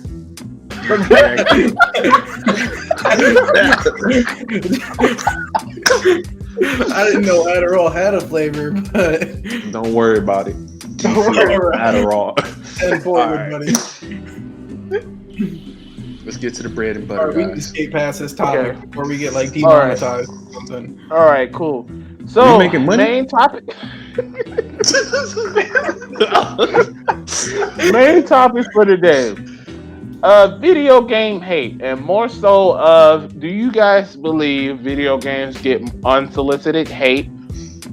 S2: I didn't know Adderall had a flavor, but
S4: don't worry about it.
S2: Don't worry about
S4: Adderall.
S2: And forward, buddy.
S4: Let's get to the bread and butter,
S2: We can
S4: guys.
S2: skate past this topic before we get like demonetized or something.
S1: All right, cool. So
S4: You making money?
S1: main topic. Main topic for today. Video game hate, and more so of, do you guys believe video games get unsolicited hate?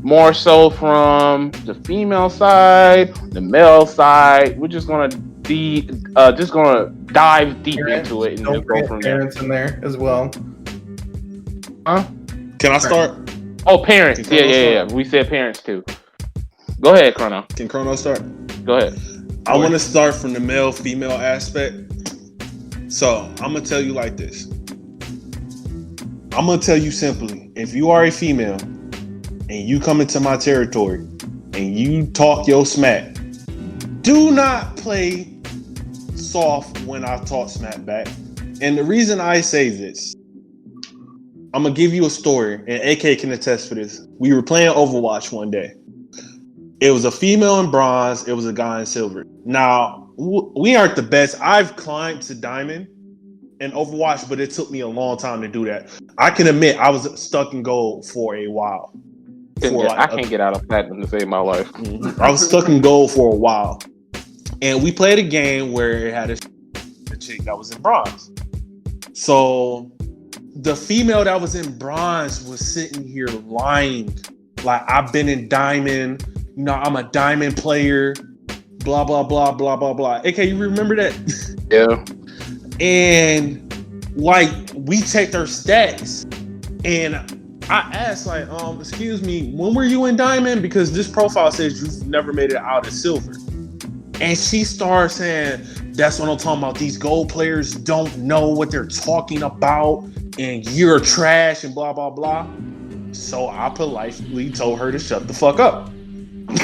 S1: More so from the female side, the male side. We're just gonna dive deep into it and just go from there.
S2: Parents in there as well.
S1: Huh?
S4: Can I start?
S1: Oh, parents.
S4: Can Crono
S1: Yeah.
S4: start?
S1: We said parents too. Go ahead, Crono.
S4: Can Crono start?
S1: Go ahead.
S4: I want to start from the male-female aspect. So I'm gonna tell you like this. I'm gonna tell you simply: if you are a female and you come into my territory and you talk your smack, do not play soft when I talk smack back. And the reason I say this, I'm gonna give you a story, and AK can attest for this. We were playing Overwatch one day. It was a female in bronze. It was a guy in silver. Now, we aren't the best. I've climbed to diamond in Overwatch, but it took me a long time to do that. I can admit I was stuck in gold for a while.
S1: I can't get out of platinum to save my life.
S4: I was stuck in gold for a while. And we played a game where it had a chick that was in bronze. So the female that was in bronze was sitting here lying. Like, I've been in diamond. You know, I'm a diamond player. Blah, blah, blah, blah, blah, blah. AK, you remember that?
S1: Yeah.
S4: And, like, we checked her stats. And I asked, like, excuse me, when were you in diamond? Because this profile says you've never made it out of silver. And she started saying, that's what I'm talking about. These gold players don't know what they're talking about. And you're trash and blah, blah, blah. So I politely told her to shut the fuck up.
S2: In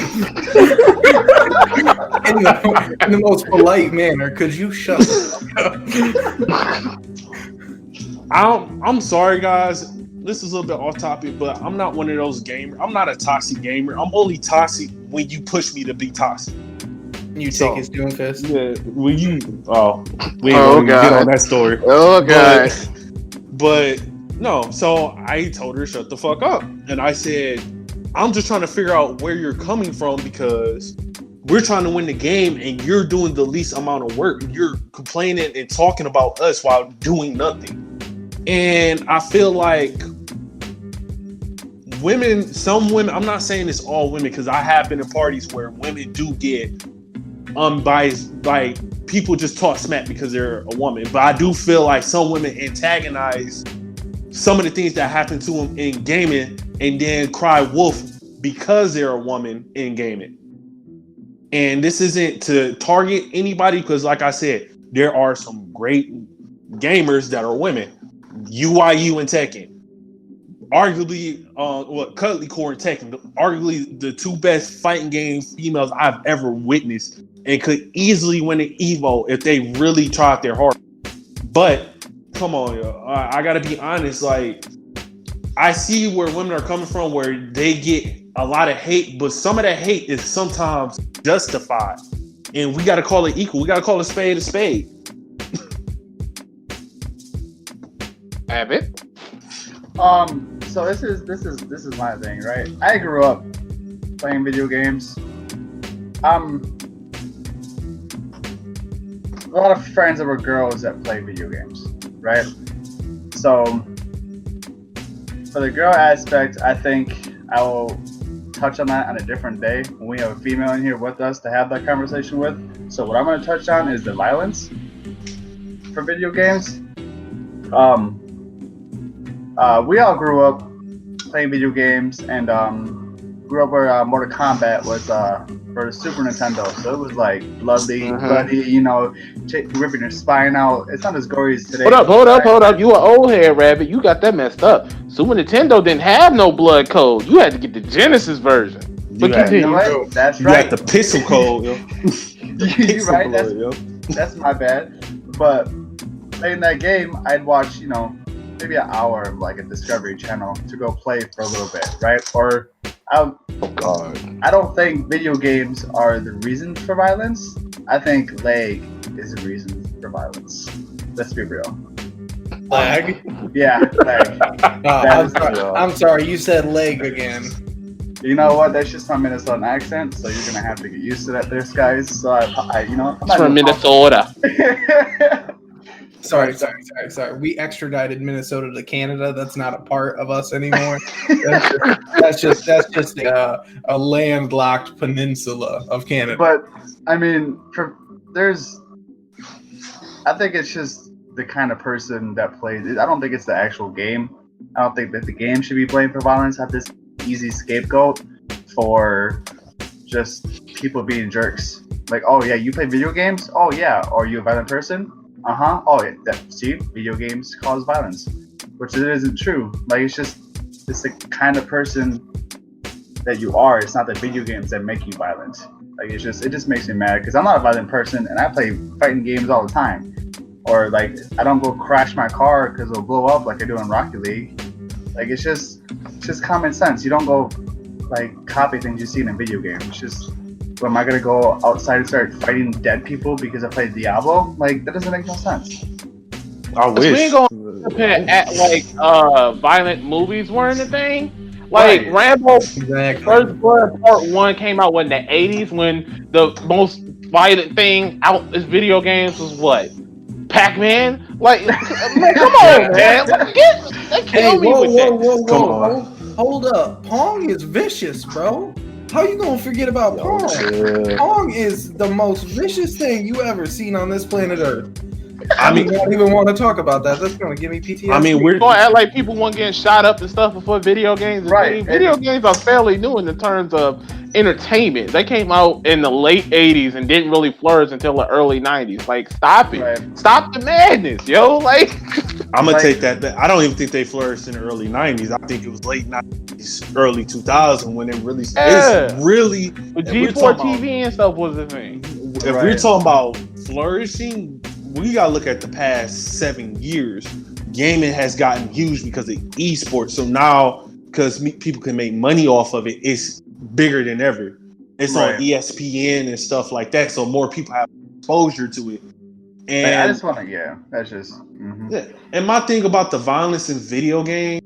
S2: the most polite manner, could you shut the fuck up?
S4: I'm sorry, guys. This is a little bit off topic, but I'm not one of those gamers. I'm not a toxic gamer. I'm only toxic when you push me to be toxic.
S2: You take his doing fist.
S4: Yeah, when you we ain't gonna get on that story.
S1: Oh god.
S4: But no, so I told her shut the fuck up. And I said, I'm just trying to figure out where you're coming from, because we're trying to win the game and you're doing the least amount of work. You're complaining and talking about us while doing nothing. And I feel like some women, I'm not saying it's all women, because I have been in parties where women do get unbiased, like people just talk smack because they're a woman. But I do feel like some women antagonize some of the things that happen to them in gaming and then cry wolf because they're a woman in gaming. And this isn't to target anybody, because like I said, there are some great gamers that are women. UIU and Tekken. Arguably, Cuddly Core and Tekken, arguably the two best fighting game females I've ever witnessed, and could easily win an Evo if they really tried their hardest. But come on, yo, I gotta be honest. Like, I see where women are coming from, where they get a lot of hate, but some of that hate is sometimes justified, and we gotta call it equal. We gotta call a spade a spade.
S1: Abbott.
S3: So this is my thing, right? I grew up playing video games. A lot of friends that were girls that play video games, right? So for the girl aspect, I think I will touch on that on a different day when we have a female in here with us to have that conversation with. So what I'm going to touch on is the violence for video games. We all grew up playing video games and grew up where Mortal Kombat was for the Super Nintendo. So it was like bloody, you know, ripping your spine out. It's not as gory as today.
S1: Hold up. You an old head, Rabbit. You got that messed up. Super Nintendo didn't have no blood code. You had to get the Genesis version. But
S3: you know what? That's right.
S4: You got the pixel code, yo.
S3: You're right. That's my bad. But playing that game, I'd watch, you know, maybe an hour of like a Discovery Channel to go play for a little bit, right? Or I don't think video games are the reason for violence. I think lag is the reason for violence. Let's be real.
S2: Lag?
S3: Yeah, lag.
S2: I'm sorry, you said leg again.
S3: You know what? That's just my Minnesotan accent, so you're gonna have to get used to that, there, Skyz. So I you know,
S1: I'm from Minnesota.
S2: Sorry. We extradited Minnesota to Canada. That's not a part of us anymore. That's just a landlocked peninsula of Canada.
S3: But I mean, I think it's just the kind of person that plays it. I don't think it's the actual game. I don't think that the game should be blamed for violence. Have this easy scapegoat for just people being jerks. Like, oh yeah, you play video games? Oh yeah, are you a violent person? Oh yeah, see, video games cause violence, which it isn't true. Like, it's the kind of person that you are. It's not the video games that make you violent. Like, it just makes me mad because I'm not a violent person and I play fighting games all the time. Or like, I don't go crash my car because it'll blow up like I do in Rocket League. Like, it's just common sense. You don't go like copy things you see in a video game. It's just, am I gonna go outside and start fighting dead people because I played Diablo? Like, that doesn't make no sense.
S4: I wish.
S1: We ain't gonna act like violent movies weren't a thing. Like, right. Rambo First Blood Part 1 came out in the 80s when the most violent thing out in video games was what? Pac-Man? Like, man, come on, man. They kill me with that.
S2: Whoa. Hold up. Pong is vicious, bro. How you gonna forget about Pong? Pong is the most vicious thing you ever seen on this planet Earth. I mean, I don't even want to talk about that. That's gonna give me PTSD.
S1: I mean, we're gonna act like people weren't getting shot up and stuff before video games.
S3: Right.
S1: Video games are fairly new in the terms of entertainment. They came out in the late 80s and didn't really flourish until the early 90s. Like, stop it. Right. Stop the madness, yo. Like,
S4: I'm gonna take that back. I don't even think they flourished in the early 90s. I think it was late 90s, early 2000 when it really started. It's really
S1: with G4 TV and stuff was the thing.
S4: If we're talking about flourishing, we gotta look at the past 7 years. Gaming has gotten huge because of esports. So now, because people can make money off of it, it's bigger than ever. It's on ESPN and stuff like that. So more people have exposure to it. And
S3: I just want to, that's just.
S4: Yeah. And my thing about the violence in video games,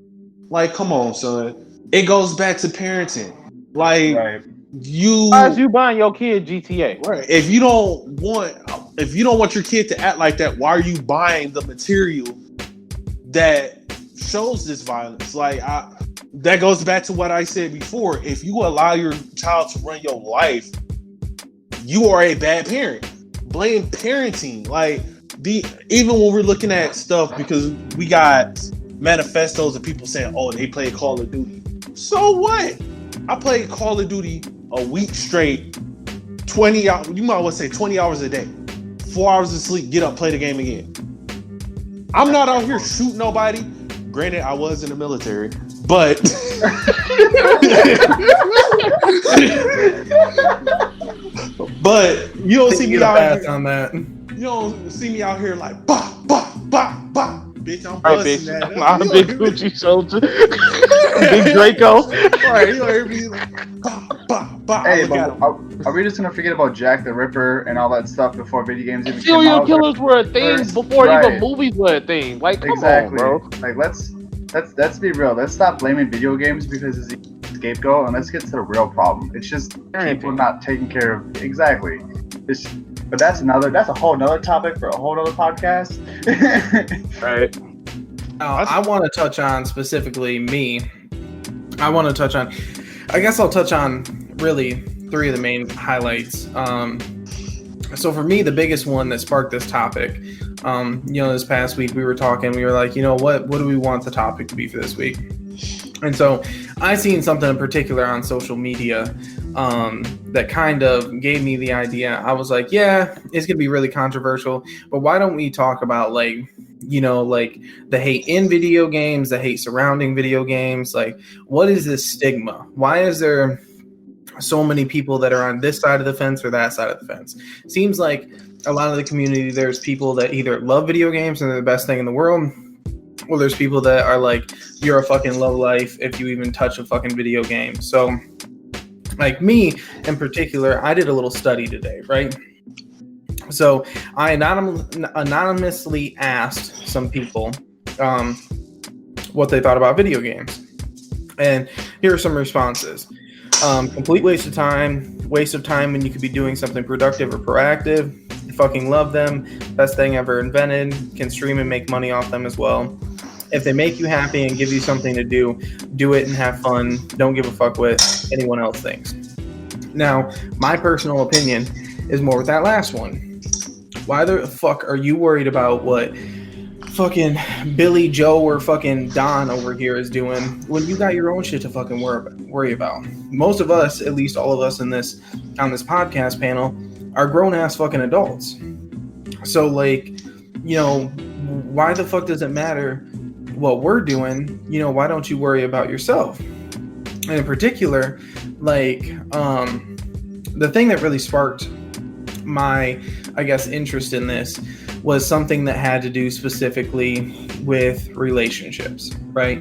S4: like, come on, son, it goes back to parenting. Like, why is
S1: you buying your kid GTA?
S4: Right. If you don't want your kid to act like that, why are you buying the material that shows this violence? Like, that goes back to what I said before. If you allow your child to run your life, you are a bad parent. Blame parenting. Like, even when we're looking at stuff, because we got manifestos of people saying, oh, they play Call of Duty. So what? I played Call of Duty a week straight, 20 hours. You might well say 20 hours a day, 4 hours of sleep, get up, play the game again. I'm not out here shooting nobody. Granted, I was in the military, but but you don't see me out here on that. You don't see me out here like bah bah bah bah. Bitch, I'm busting that.
S1: I'm a big Gucci soldier. Big Draco.
S4: Right, you hear me like bah bah But
S3: Hey, but are we just gonna forget about Jack the Ripper and all that stuff before video games even came
S1: Serial
S3: out?
S1: killers were a thing
S3: First,
S1: before
S3: right.
S1: even movies were a thing. Like, come
S3: Exactly.
S1: on, bro.
S3: Like, let's be real. Let's stop blaming video games because it's a scapegoat, and let's get to the real problem. It's just people not taking care of. Exactly. But that's a whole nother topic for a whole nother podcast.
S1: Right.
S2: I want to touch on specifically me. I guess I'll touch on really 3 of the main highlights. So for me, the biggest one that sparked this topic, this past week we were talking, we were like, what do we want the topic to be for this week? And so I seen something in particular on social media that kind of gave me the idea. I was like, yeah, it's going to be really controversial, but why don't we talk about like the hate in video games, the hate surrounding video games? Like, what is this stigma? Why is there so many people that are on this side of the fence or that side of the fence? Seems like a lot of the community, there's people that either love video games and they're the best thing in the world, or there's people that are like, you're a fucking lowlife if you even touch a fucking video game. So like me in particular, I did a little study today, right? So I anonymously asked some people what they thought about video games. And here are some responses. Complete waste of time when you could be doing something productive or proactive. Fucking love them. Best thing ever invented. Can stream and make money off them as well. If they make you happy and give you something to do it and have fun. Don't give a fuck what anyone else thinks. Now, my personal opinion is more with that last one. Why the fuck are you worried about what fucking Billy Joe or fucking Don over here is doing when you got your own shit to fucking worry about? Most of us, at least all of us on this podcast panel, are grown ass fucking adults. So like, why the fuck does it matter what we're doing? Why don't you worry about yourself? And in particular, like, the thing that really sparked my, I guess, interest in this was something that had to do specifically with relationships, right?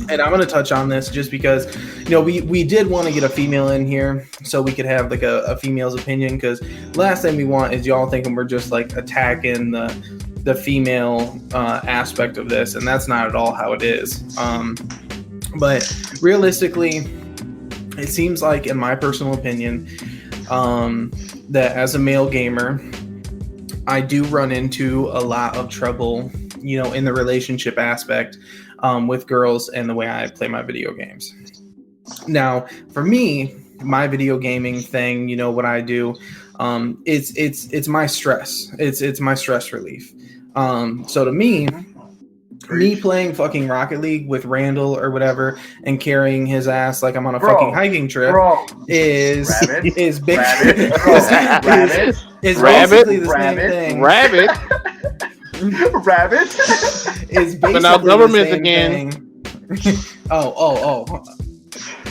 S2: And I'm going to touch on this just because, we did want to get a female in here so we could have like a female's opinion, because last thing we want is y'all thinking we're just like attacking the female aspect of this, and that's not at all how it is. But realistically, it seems like, in my personal opinion, that as a male gamer, I do run into a lot of trouble, in the relationship aspect with girls and the way I play my video games. Now, for me, my video gaming thing, what I do, it's my stress. It's my stress relief. So to me playing fucking Rocket League with Randall or whatever and carrying his ass like I'm on a fucking hiking trip is basically the same thing.
S1: Rabbit
S3: is
S1: basically now government again.
S2: Oh.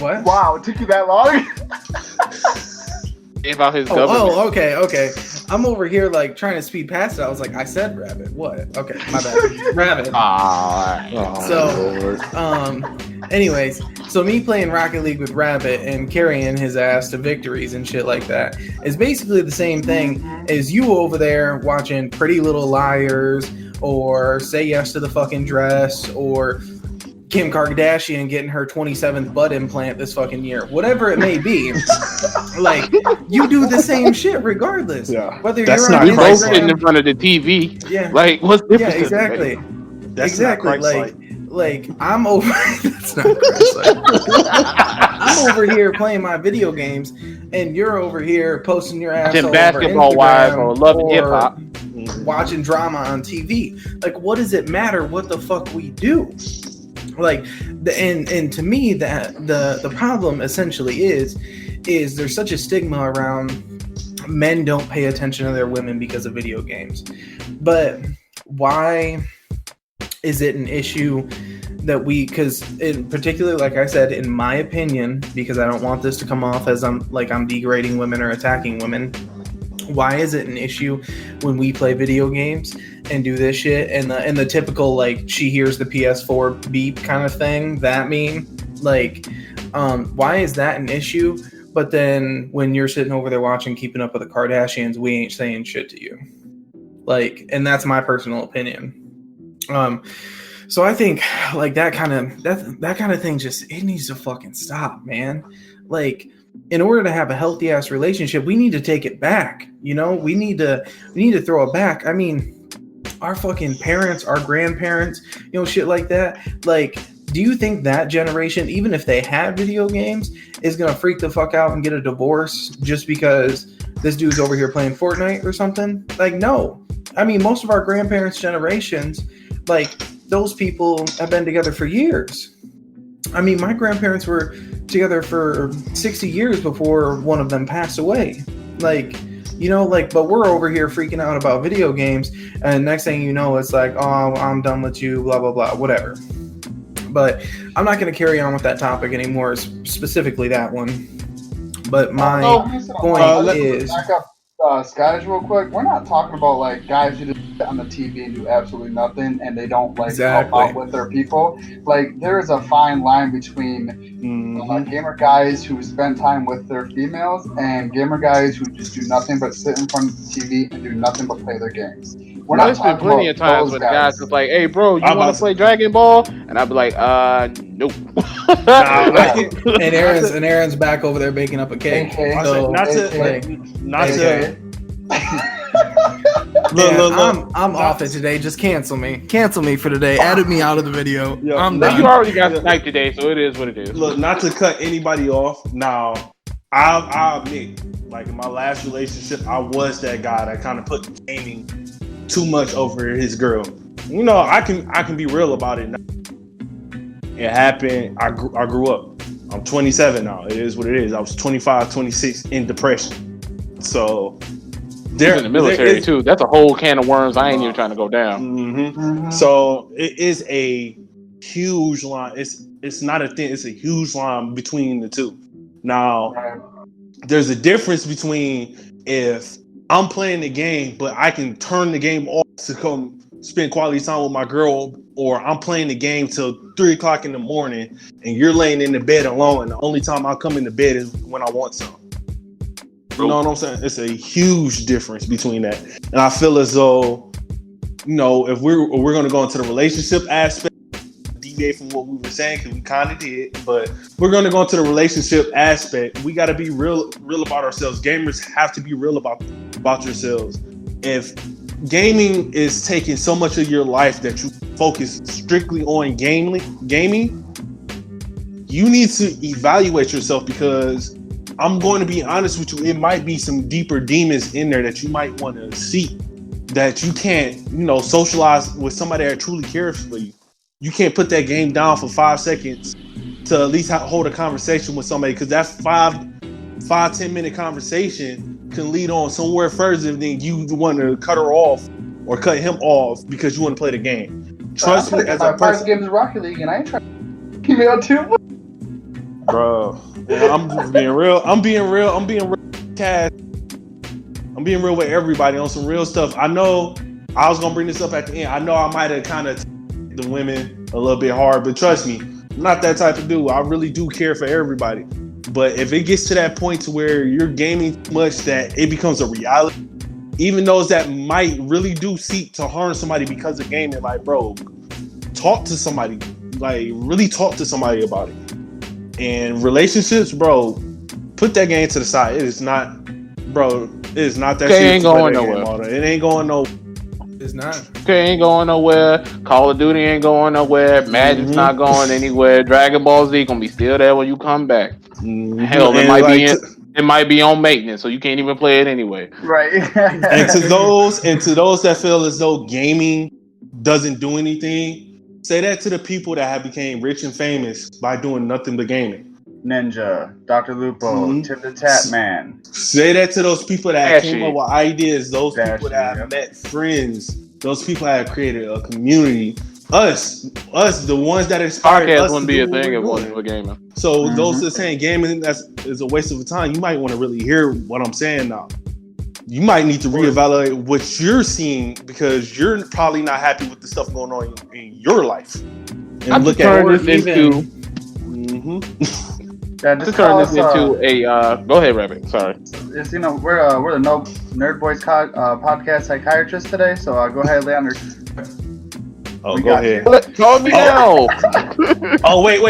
S2: What?
S3: Wow, it took you that long?
S1: About his government.
S2: Okay. I'm over here like trying to speed past it. I was like, I said rabbit. What? Okay, my bad. Rabbit. Anyways, so me playing Rocket League with Rabbit and carrying his ass to victories and shit like that is basically the same thing as you over there watching Pretty Little Liars or Say Yes to the Fucking Dress or Kim Kardashian getting her 27th butt implant this fucking year. Whatever it may be, like, you do the same shit regardless.
S4: Yeah.
S2: Whether
S4: that's
S2: you're on
S1: both sitting in front of the TV.
S2: Yeah.
S1: Like, what's the difference?
S2: Yeah, exactly.
S4: That's
S2: exactly.
S4: not
S2: Like I'm over. That's not Christ-like. I'm over here playing my video games, and you're over here posting your ass over
S1: Basketball Wives or Love and Hip Hop,
S2: watching drama on TV. Like, what does it matter what the fuck we do? Like, and to me, that the problem essentially is there's such a stigma around men don't pay attention to their women because of video games. But why is it an issue that because in particular, like I said, in my opinion, because I don't want this to come off as I'm degrading women or attacking women, why is it an issue when we play video games and do this shit and the typical, like, she hears the PS4 beep kind of thing, that meme, like, why is that an issue? But then when you're sitting over there watching Keeping Up with the Kardashians, we ain't saying shit to you. Like, and that's my personal opinion. So I think like that kind of thing just, it needs to fucking stop, man. Like, in order to have a healthy ass relationship, we need to take it back. You know, we need to throw it back. I mean, our fucking parents, our grandparents, you know, shit like that. Like, do you think that generation, even if they had video games, is gonna freak the fuck out and get a divorce just because this dude's over here playing Fortnite or something? Like, no. I mean, most of our grandparents' generations, like, those people have been together for years. I mean, my grandparents were together for 60 years before one of them passed away. Like, you know, like, but we're over here freaking out about video games, and next thing you know, it's like, oh, I'm done with you, blah, blah, blah, whatever. But I'm not going to carry on with that topic anymore, specifically that one. But my point is...
S3: Back up Skyz real quick. We're not talking about, like, guys who just sit on the TV and do absolutely nothing, and they don't, like, help out with their people. Like, there is a fine line between gamer guys who spend time with their females and gamer guys who just do nothing but sit in front of the TV and do nothing but play their games.
S1: There's been plenty of times when guys was like, "Hey, bro, you want to play Dragon Ball?" And I'd be like, nope.
S2: And Aaron's back over there baking up a cake. So, I'm off it today. Just cancel me. Cancel me for today. Added me out of the video. I'm done.
S1: You already got sniped today, so it is what it is.
S4: Look, not to cut anybody off. Now, I'll admit, like in my last relationship, I was that guy that kind of put gaming too much over his girl. You know, I can be real about it now. It happened. I grew up. I'm 27 now. It is what it is. I was 25, 26 in depression. So
S1: they're in the military too. That's a whole can of worms. I ain't even trying to go down.
S4: So it is a huge line. It's not a thing. It's a huge line between the two. Now, there's a difference between if I'm playing the game, but I can turn the game off to come spend quality time with my girl, or I'm playing the game till 3 o'clock in the morning and you're laying in the bed alone, and the only time I come in the bed is when I want some. You know what I'm saying? It's a huge difference between that. And I feel as though, you know, if we're going to go into the relationship aspect, deviate from what we were saying, because we kind of did, but we're going to go into the relationship aspect. We got to be real about ourselves. Gamers have to be real about yourselves. If gaming is taking so much of your life that you focus strictly on gaming, you need to evaluate yourself, because I'm going to be honest with you, it might be some deeper demons in there that you might want to see, that you can't, you know, socialize with somebody that truly cares for you. You can't put that game down for 5 seconds to at least hold a conversation with somebody, because that 5-10 minute conversation can lead on somewhere further than you want to cut her off or cut him off because you want to play the game. Trust me, as a person.
S3: First game is Rocket League, and I ain't trying to keep it on too.
S4: Bro, I'm just being real. I'm being real. Cash. I'm being real with everybody on some real stuff. I know I was gonna bring this up at the end. I know I might have kind of the women a little bit hard, but trust me, I'm not that type of dude. I really do care for everybody. But if it gets to that point to where you're gaming too much that it becomes a reality, even those that might really do seek to harm somebody because of gaming, like, bro, talk to somebody. Like, really talk to somebody about it. And relationships, bro, put that game to the side. It is not, bro, it is not that shit.
S1: It ain't going nowhere.
S4: It ain't going nowhere.
S2: It's not.
S1: Okay, ain't going nowhere. Call of Duty ain't going nowhere. Magic's not going anywhere. Dragon Ball Z gonna be still there when you come back. Hell, it might be on maintenance, so you can't even play it anyway.
S3: Right.
S4: and to those that feel as though gaming doesn't do anything, say that to the people that have became rich and famous by doing nothing but gaming.
S3: Ninja, Dr. Lupo, Tip the Tap Man.
S4: Say that to those people that came up with ideas, those people that have met friends, those people that have created a community. Us, the ones that inspired us.
S1: Podcast wouldn't be a thing if it wasn't for gaming.
S4: So those that are saying gaming is a waste of time, you might want to really hear what I'm saying now. You might need to reevaluate what you're seeing, because you're probably not happy with the stuff going on in your life. And
S1: I'm
S4: look
S1: at
S4: this
S1: into
S3: Yeah,
S1: to
S3: just
S1: turn
S3: call
S1: this
S3: us,
S1: into a. Go ahead, Rabbit. Sorry.
S3: It's, we're the No Nerd Boys podcast psychiatrist today, so go ahead, lay on your.
S4: Oh,
S3: We
S4: go
S3: got
S4: ahead.
S1: Call me now.
S4: Oh, wait.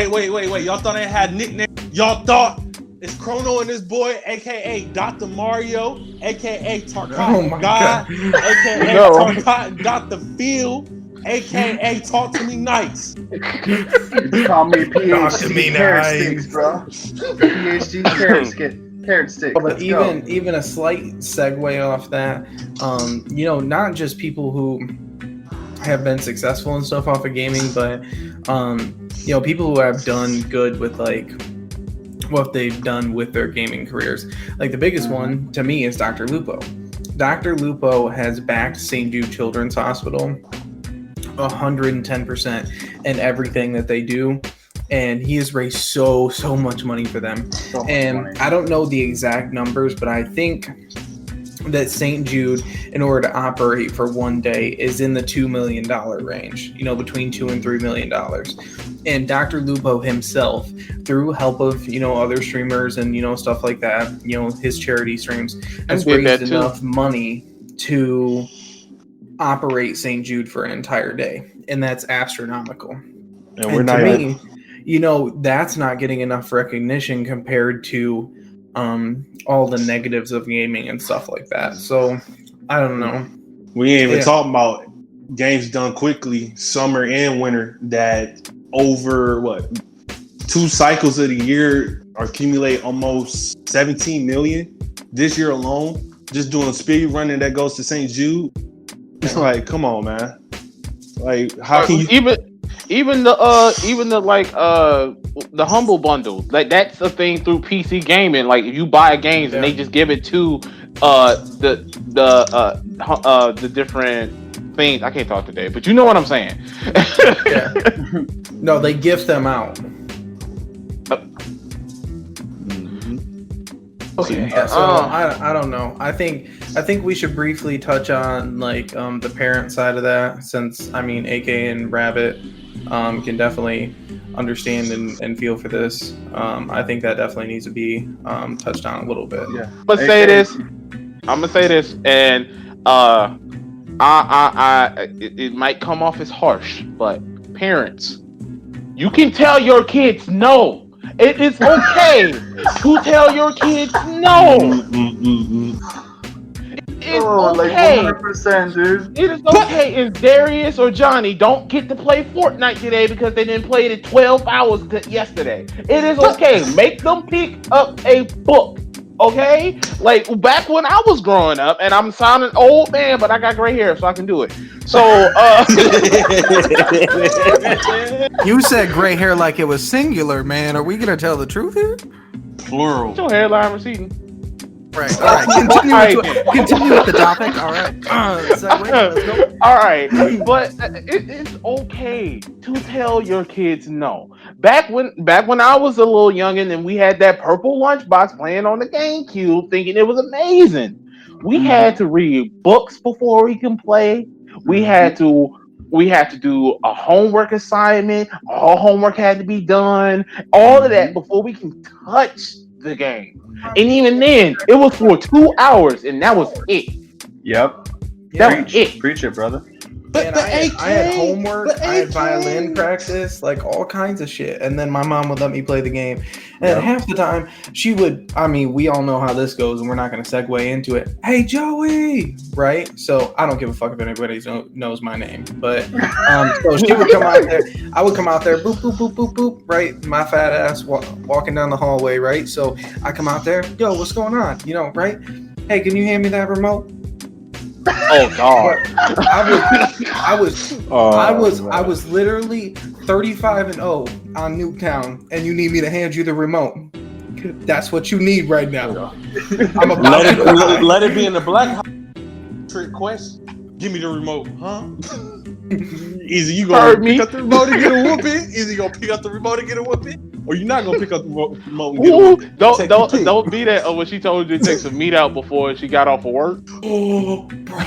S4: Y'all thought I had nicknames? Y'all thought it's Crono and his boy, aka Dr. Mario, aka Tarkat God, aka Tarkat Dr. Phil, aka Talk to Me Nice.
S3: Call me PhD carrot sticks, bro. PhD carrot sticks.
S2: But
S3: Let's
S2: even a slight segue off that, not just people who have been successful and stuff off of gaming, but people who have done good with like what they've done with their gaming careers. Like the biggest one to me is Dr. Lupo. Dr. Lupo has backed St. Jude Children's Hospital 110% in everything that they do, and he has raised so much money for them. I don't know the exact numbers, but I think that St. Jude, in order to operate for one day, is in the $2 million range, between $2 and $3 million. And Dr. Lupo himself, through help of, other streamers and, stuff like that, his charity streams, has raised enough money to operate St. Jude for an entire day. And that's astronomical.
S4: And we're not
S2: to me, that's not getting enough recognition compared to all the negatives of gaming and stuff like that. So I don't know.
S4: We ain't even talking about games done quickly, summer and winter, that over 2 cycles of the year accumulate almost 17 million this year alone. Just doing speed running that goes to St. Jude. It's like, come on, man. Like, how can you
S1: even the humble bundle, like that's a thing through PC gaming. Like if you buy games and they just give it to the different things. I can't talk today, but you know what I'm saying.
S2: Yeah. No, they gift them out.
S1: Okay.
S2: Yeah, so I don't know. I think we should briefly touch on like the parent side of that, since AK and Rabbit can definitely understand and feel for this. I think that definitely needs to be touched on a little bit.
S3: Yeah.
S1: I'm gonna say this, and it might come off as harsh, but parents, you can tell your kids no. It is okay to tell your kids no. It's okay.
S3: 100%, dude.
S1: It is okay if Darius or Johnny don't get to play Fortnite today because they didn't play it 12 hours yesterday. It is okay. Make them pick up a book. Okay? Like back when I was growing up, and I'm sounding old man, but I got gray hair, so I can do it. So
S6: you said gray hair like it was singular, man. Are we gonna tell the truth here?
S4: Plural.
S1: Your hairline receding.
S6: Right. All right. Continue with the topic. All right. Let's go.
S1: All right, but it's okay to tell your kids no. Back when I was a little youngin' and we had that purple lunchbox playing on the GameCube, thinking it was amazing. We had to read books before we can play. We had to do a homework assignment. All homework had to be done. All of that before we can touch the game. And even then, it was for 2 hours, and that was it.
S3: Yep.
S1: That was it.
S3: Preach it, brother.
S2: But I had homework, I had violin practice, like all kinds of shit. And then my mom would let me play the game. And half the time, she would, we all know how this goes, and we're not going to segue into it. Hey, Joey! Right? So I don't give a fuck if anybody knows my name. But so she would come out there. I would come out there, boop, boop, boop, boop, boop, right? My fat ass walking down the hallway, right? So I come out there, yo, what's going on? Right? Hey, can you hand me that remote?
S1: Oh God!
S2: I was literally 35-0 on Nuketown, and you need me to hand you the remote. That's what you need right now. I'm about
S4: let it be in the black trick question. Give me the remote, huh? Either you gonna pick up the remote and get a whooping, either you gonna pick up the remote and get a whooping, or you're not gonna pick up the remote and get a whooping.
S1: Don't be that. When she told you to take some meat out before she got off of work.
S2: Oh, bro.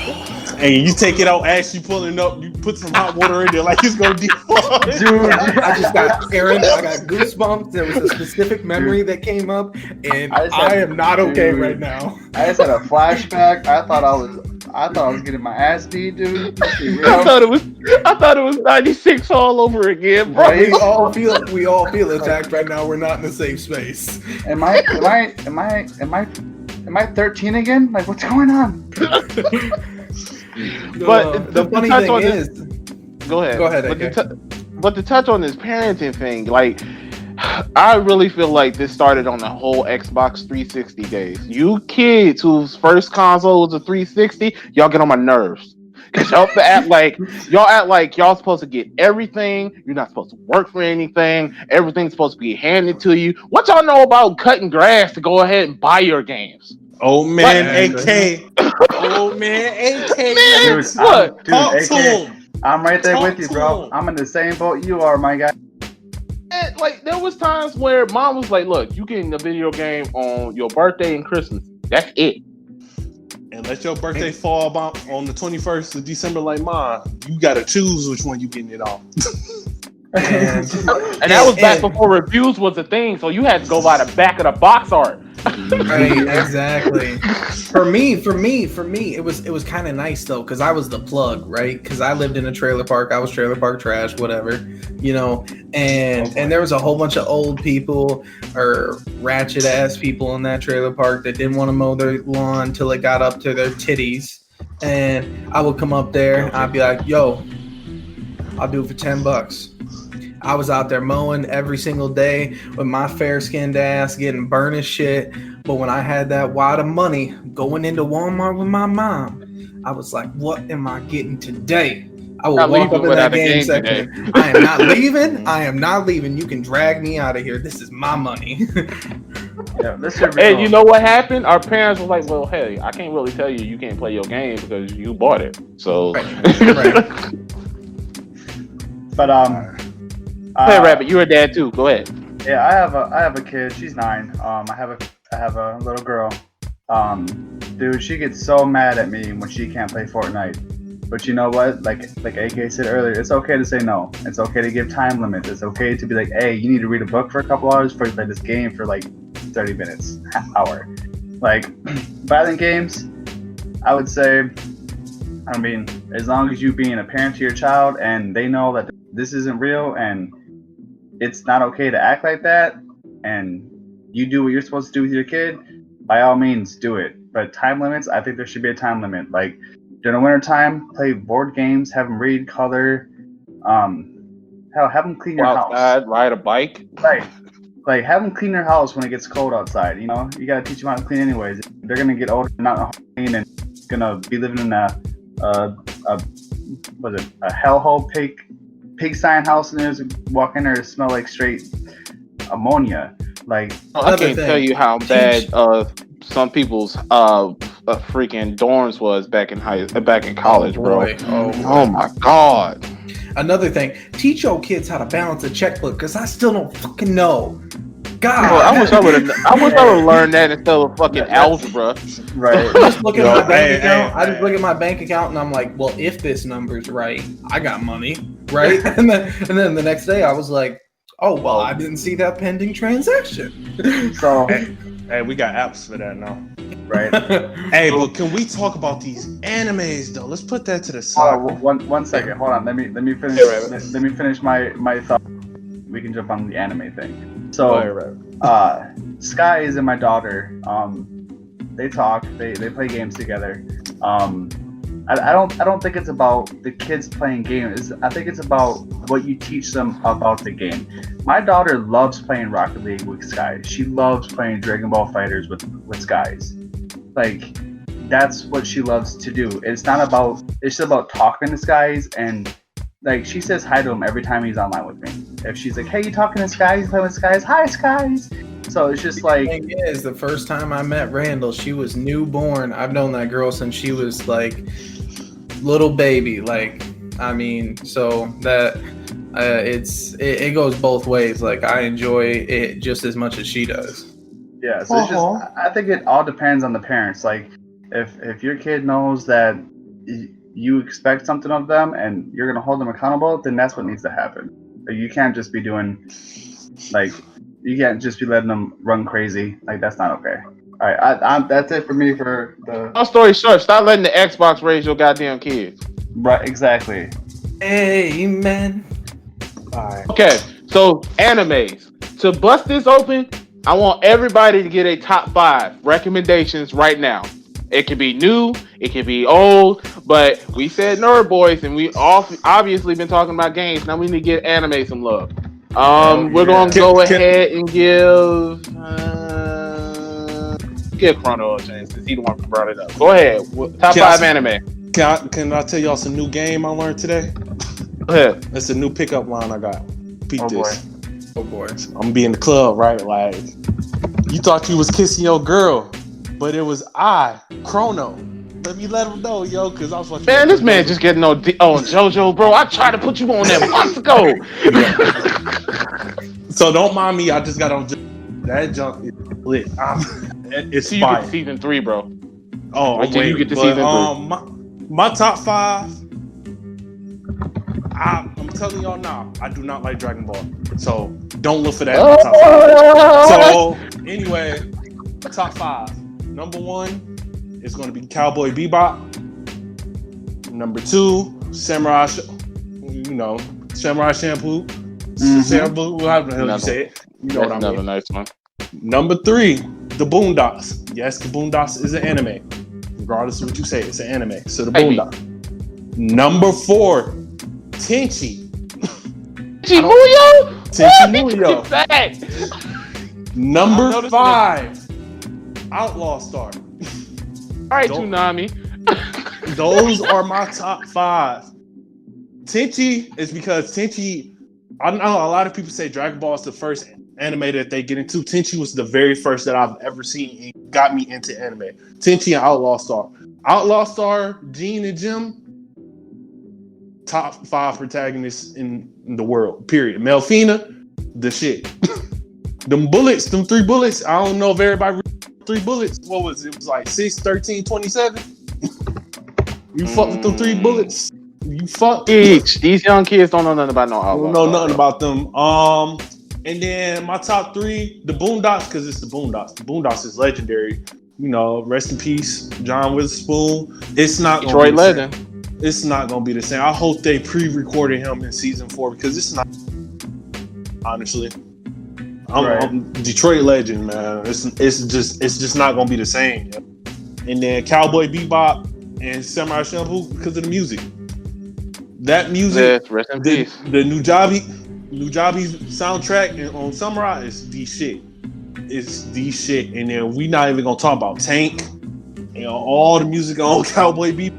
S4: Hey, you take it out as you pulling up. You put some hot water in there like it's gonna defrost.
S3: Dude,
S6: I just got Aaron. I got goosebumps. There was a specific memory that came up, and I am not okay right now.
S3: I just had a flashback. I thought I was getting my ass beat, dude.
S1: I thought it was 96 all over again, bro.
S3: Right?
S6: We all feel attacked right now. We're not in a safe space.
S3: Am I 13 again? Like, what's going on?
S1: But
S6: the funny thing is,
S1: go ahead.
S6: Go ahead.
S1: But to touch on this parenting thing, like, I really feel like this started on the whole Xbox 360 days. You kids whose first console was a 360, y'all get on my nerves. Cause y'all act like y'all supposed to get everything. You're not supposed to work for anything. Everything's supposed to be handed to you. What y'all know about cutting grass to go ahead and buy your games?
S4: Oh man, AK. Oh man, AK.
S1: Man,
S3: Dude,
S1: what?
S4: Talk
S3: AK,
S4: to him.
S3: I'm right there
S4: Talk
S3: with you,
S4: to
S3: bro.
S4: him.
S3: I'm in the same boat you are, my guy.
S1: And, like, there was times where mom was like, "Look, you getting a video game on your birthday and Christmas. That's it."
S4: And let your birthday fall about on the 21st of December like mine. You gotta choose which one you getting it on.
S1: And that was back before reviews was a thing, so you had to go by the back of the box art.
S6: Right, exactly. For me, it was kind of nice though, because I was the plug, right? Because I lived in a trailer park. I was trailer park trash, whatever, you know. And there was a whole bunch of old people or ratchet ass people in that trailer park that didn't want to mow their lawn until it got up to their titties. And I would come up there, and I'd be like, "Yo, I'll do it for $10." I was out there mowing every single day with my fair-skinned ass getting burned as shit. But when I had that wad of money going into Walmart with my mom, I was like, what am I getting today? I will walk up in that game section. I am not leaving. I am not leaving. You can drag me out of here. This is my money.
S3: Yeah,
S1: And you know what happened? Our parents were like, well, hey, I can't really tell you can't play your game because you bought it. So,
S6: Right.
S3: But
S1: hey, Rabbit, you're a dad too. Go ahead.
S3: yeah, I have a kid. She's 9. I have a little girl. Dude, she gets so mad at me when she can't play Fortnite. But you know what? Like AK said earlier, it's okay to say no. It's okay to give time limits. It's okay to be like, hey, you need to read a book for a couple hours before you play this game for like 30 minutes, half hour. Like, violent games, I would say, I mean, as long as you being a parent to your child and they know that this isn't real and it's not okay to act like that, and you do what you're supposed to do with your kid, by all means do it. But time limits, I think there should be a time limit. Like, during the winter time, play board games, have them read, color, hell, have them clean your
S1: outside,
S3: house.
S1: ride a bike.
S3: Like have them clean their house when it gets cold outside. You know, you gotta teach them how to clean anyways. They're gonna get older, not clean, and gonna be living in a hellhole pig sign house, and there's walk in there to smell like straight ammonia. Like,
S1: I can't tell you how bad some people's freaking dorms was back in college, bro. Oh my god.
S6: Another thing, teach your kids how to balance a checkbook, because I still don't fucking know. God,
S1: bro, I wish I would have learned that instead of fucking algebra.
S3: right.
S6: I just look at my bank account. I just look at my bank account and I'm like, well, if this number's right, I got money, right? and then the next day I was like, oh well, I didn't see that pending transaction.
S3: So,
S4: Hey, we got apps for that now.
S3: right.
S4: Hey, but can we talk about these animes though? Let's put that to the side.
S3: One second. Hold on. Let me finish. Let me finish my thought. We can jump on the anime thing. So, Skyz and my daughter, they talk. They play games together. I don't think it's about the kids playing games. I think it's about what you teach them about the game. My daughter loves playing Rocket League with Skyz. She loves playing Dragon Ball Fighters with Skyz. Like, that's what she loves to do. It's about talking to Skyz, and like, she says hi to him every time he's online with me. If she's like, hey, you talking to Skyz? You playing with Skyz? Hi, Skyz. So it's just like,
S6: the thing is, the first time I met Randall, she was newborn. I've known that girl since she was like little baby. Like, I mean, so that it goes both ways. Like, I enjoy it just as much as she does.
S3: yeah. So it's just, I think it all depends on the parents. Like, if your kid knows that you expect something of them and you're gonna hold them accountable, then that's what needs to happen. Like, you can't just be doing you can't just be letting them run crazy. Like, that's not okay. All right, that's it for me for the.
S1: Long story short, stop letting the Xbox raise your goddamn kids.
S3: Right, exactly.
S6: Amen.
S4: All right.
S1: Okay, so animes. To bust this open, I want everybody to get a top 5 recommendations right now. It can be new, it can be old, but we said Nerd Boys, and we all obviously been talking about games. Now we need to get anime some love. We're gonna go ahead and give Crono a chance because he's the one who brought it up. Go ahead. Top 5 anime.
S4: Can I tell y'all some new game I learned today?
S1: Go ahead.
S4: That's a new pickup line I got. Peep this.
S6: Oh boy.
S4: I'm be in the club, right? Like, you thought you was kissing your girl, but it was Crono. Let me let him know, yo, because I was watching.
S1: Man, this man just getting on JoJo, bro. I tried to put you on there months ago.
S4: So don't mind me. I just got on. That junk is lit. It's
S1: See, you
S4: fire.
S1: get to season 3, bro.
S4: Oh,
S1: Wait till you get to season 3.
S4: My top 5. I'm telling y'all now, I do not like Dragon Ball. So don't look for that in my top 5. So anyway, top 5. Number 1 is going to be Cowboy Bebop. Number 2, Samurai Shampoo. Shampoo, however the hell you say it. You know what I mean.
S1: Another nice one.
S4: Number 3, The Boondocks. Yes, The Boondocks is an anime. Regardless of what you say, it's an anime. So The Boondocks. Number 4, Tenchi.
S1: Muyo?
S4: Number 5, Outlaw Star.
S1: All right, Toonami.
S4: Those are my top 5. Tenchi is because Tenchi, I know a lot of people say Dragon Ball is the first anime that they get into. Tenchi was the very first that I've ever seen and got me into anime. Tenchi and Outlaw Star. Outlaw Star, Gene and Jim, top 5 protagonists in the world, period. Melfina, the shit. Them 3 bullets, I don't know if everybody 3 bullets. What was it? It was like 6, 13, 27. You fuck with them 3 bullets. You fuck.
S1: These young kids don't know nothing about no Outlaw.
S4: Don't know nothing about them. And then my top 3, the Boondocks, because it's the Boondocks. The Boondocks is legendary. You know, rest in peace, John Witherspoon. It's not
S1: Detroit legend.
S4: It's not gonna be the same. I hope they pre-recorded him in season 4 because it's not. Honestly, I'm Detroit legend, man. It's just not gonna be the same. And then Cowboy Bebop and Samurai Shampoo because of the music. That music,
S1: rest in peace.
S4: The Nujabi soundtrack on Samurai is the shit. It's the shit. And then we not even gonna talk about Tank and all the music on Cowboy Bebop.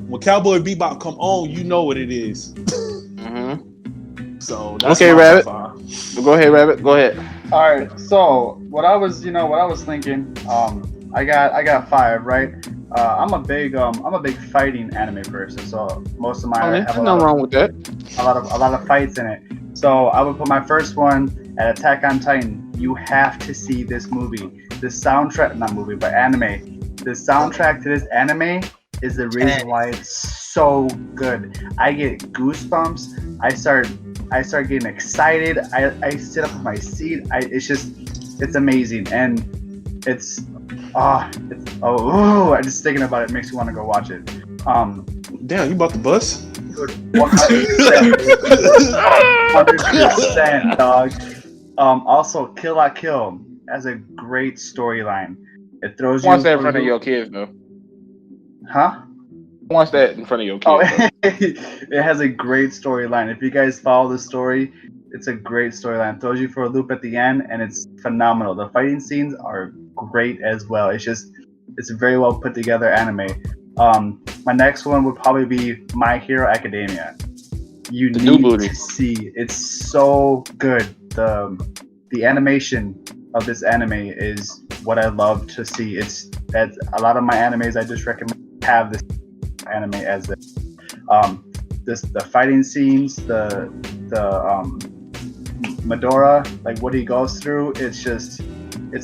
S4: When Cowboy Bebop come on, you know what it is.
S1: Mm-hmm.
S4: So that's
S1: okay, Rabbit.
S4: Go ahead, Rabbit. Go ahead.
S3: All right. So what I was thinking. I got 5, right? I'm a big fighting anime person. So most of mine have
S1: nothing wrong with that.
S3: A lot of fights in it. So I would put my first one at Attack on Titan. You have to see this movie. The soundtrack, not movie, but anime. The soundtrack to this anime is the reason why it's so good. I get goosebumps. I start getting excited. I sit up in my seat. It's amazing, and it's just thinking about it makes me want to go watch it.
S4: Damn, you bought the bus?
S3: 100%, dog. Also, Kill La Kill has a great storyline. It throws you.
S1: Watch that in front of your kids, though.
S3: Huh?
S1: Watch that in front of your kids.
S3: Oh, it has a great storyline. If you guys follow the story, it's a great storyline. It throws you for a loop at the end, and it's phenomenal. The fighting scenes are great as well. It's a very well put together anime. My next one would probably be My Hero Academia. You need to see. It's so good. The animation of this anime is what I love to see. It's that a lot of my animes I just recommend have this anime as the fighting scenes, the Medora, like what he goes through. It's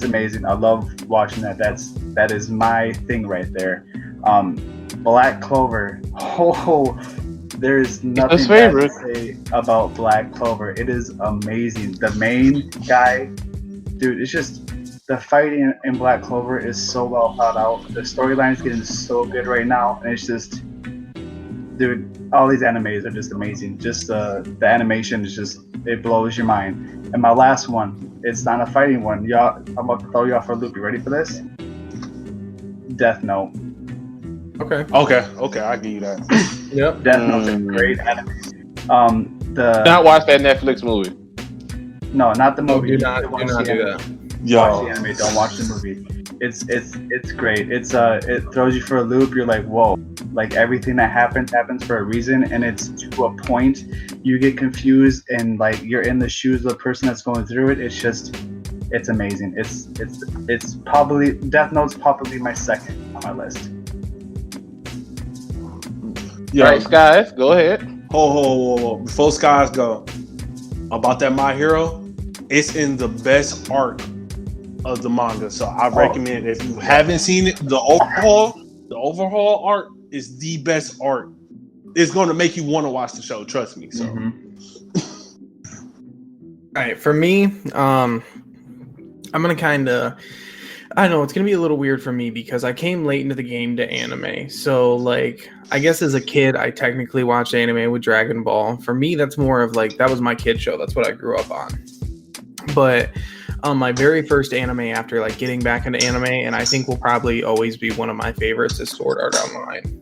S3: amazing. I love watching that. That is my thing right there. Black Clover. Oh, there's nothing bad to say about Black Clover. It is amazing. The main guy, dude, it's just the fighting in Black Clover is so well thought out. The storyline is getting so good right now, and it's just, dude, all these animes are just amazing. Just the animation is just, it blows your mind. And my last one, it's not a fighting one. Y'all, I'm about to throw you off for a loop. You ready for this? Death Note.
S4: Okay, I give you that.
S6: Yep.
S3: Death Note's a great anime.
S1: Not watch that Netflix movie.
S3: No, not the movie.
S6: Do not do that.
S3: Watch the anime. Don't watch the movie. It's great. It throws you for a loop. You're like, whoa! Like everything that happens for a reason, and it's to a point. You get confused, and like you're in the shoes of the person that's going through it. It's just, it's amazing. It's probably Death Note's probably my second on my list.
S1: All right, Skyz, go ahead.
S4: Whoa. Before Skyz go, about that My Hero, it's in the best arc of the manga. So I recommend, if you haven't seen it, the overhaul arc is the best arc. It's going to make you want to watch the show. Trust me. So,
S6: All right, for me, I'm gonna kind of, I don't know, it's gonna be a little weird for me because I came late into the game to anime. So like, I guess as a kid, I technically watched anime with Dragon Ball. For me, that's more of like, that was my kid show. That's what I grew up on. But my very first anime after like getting back into anime, and I think will probably always be one of my favorites, is Sword Art Online.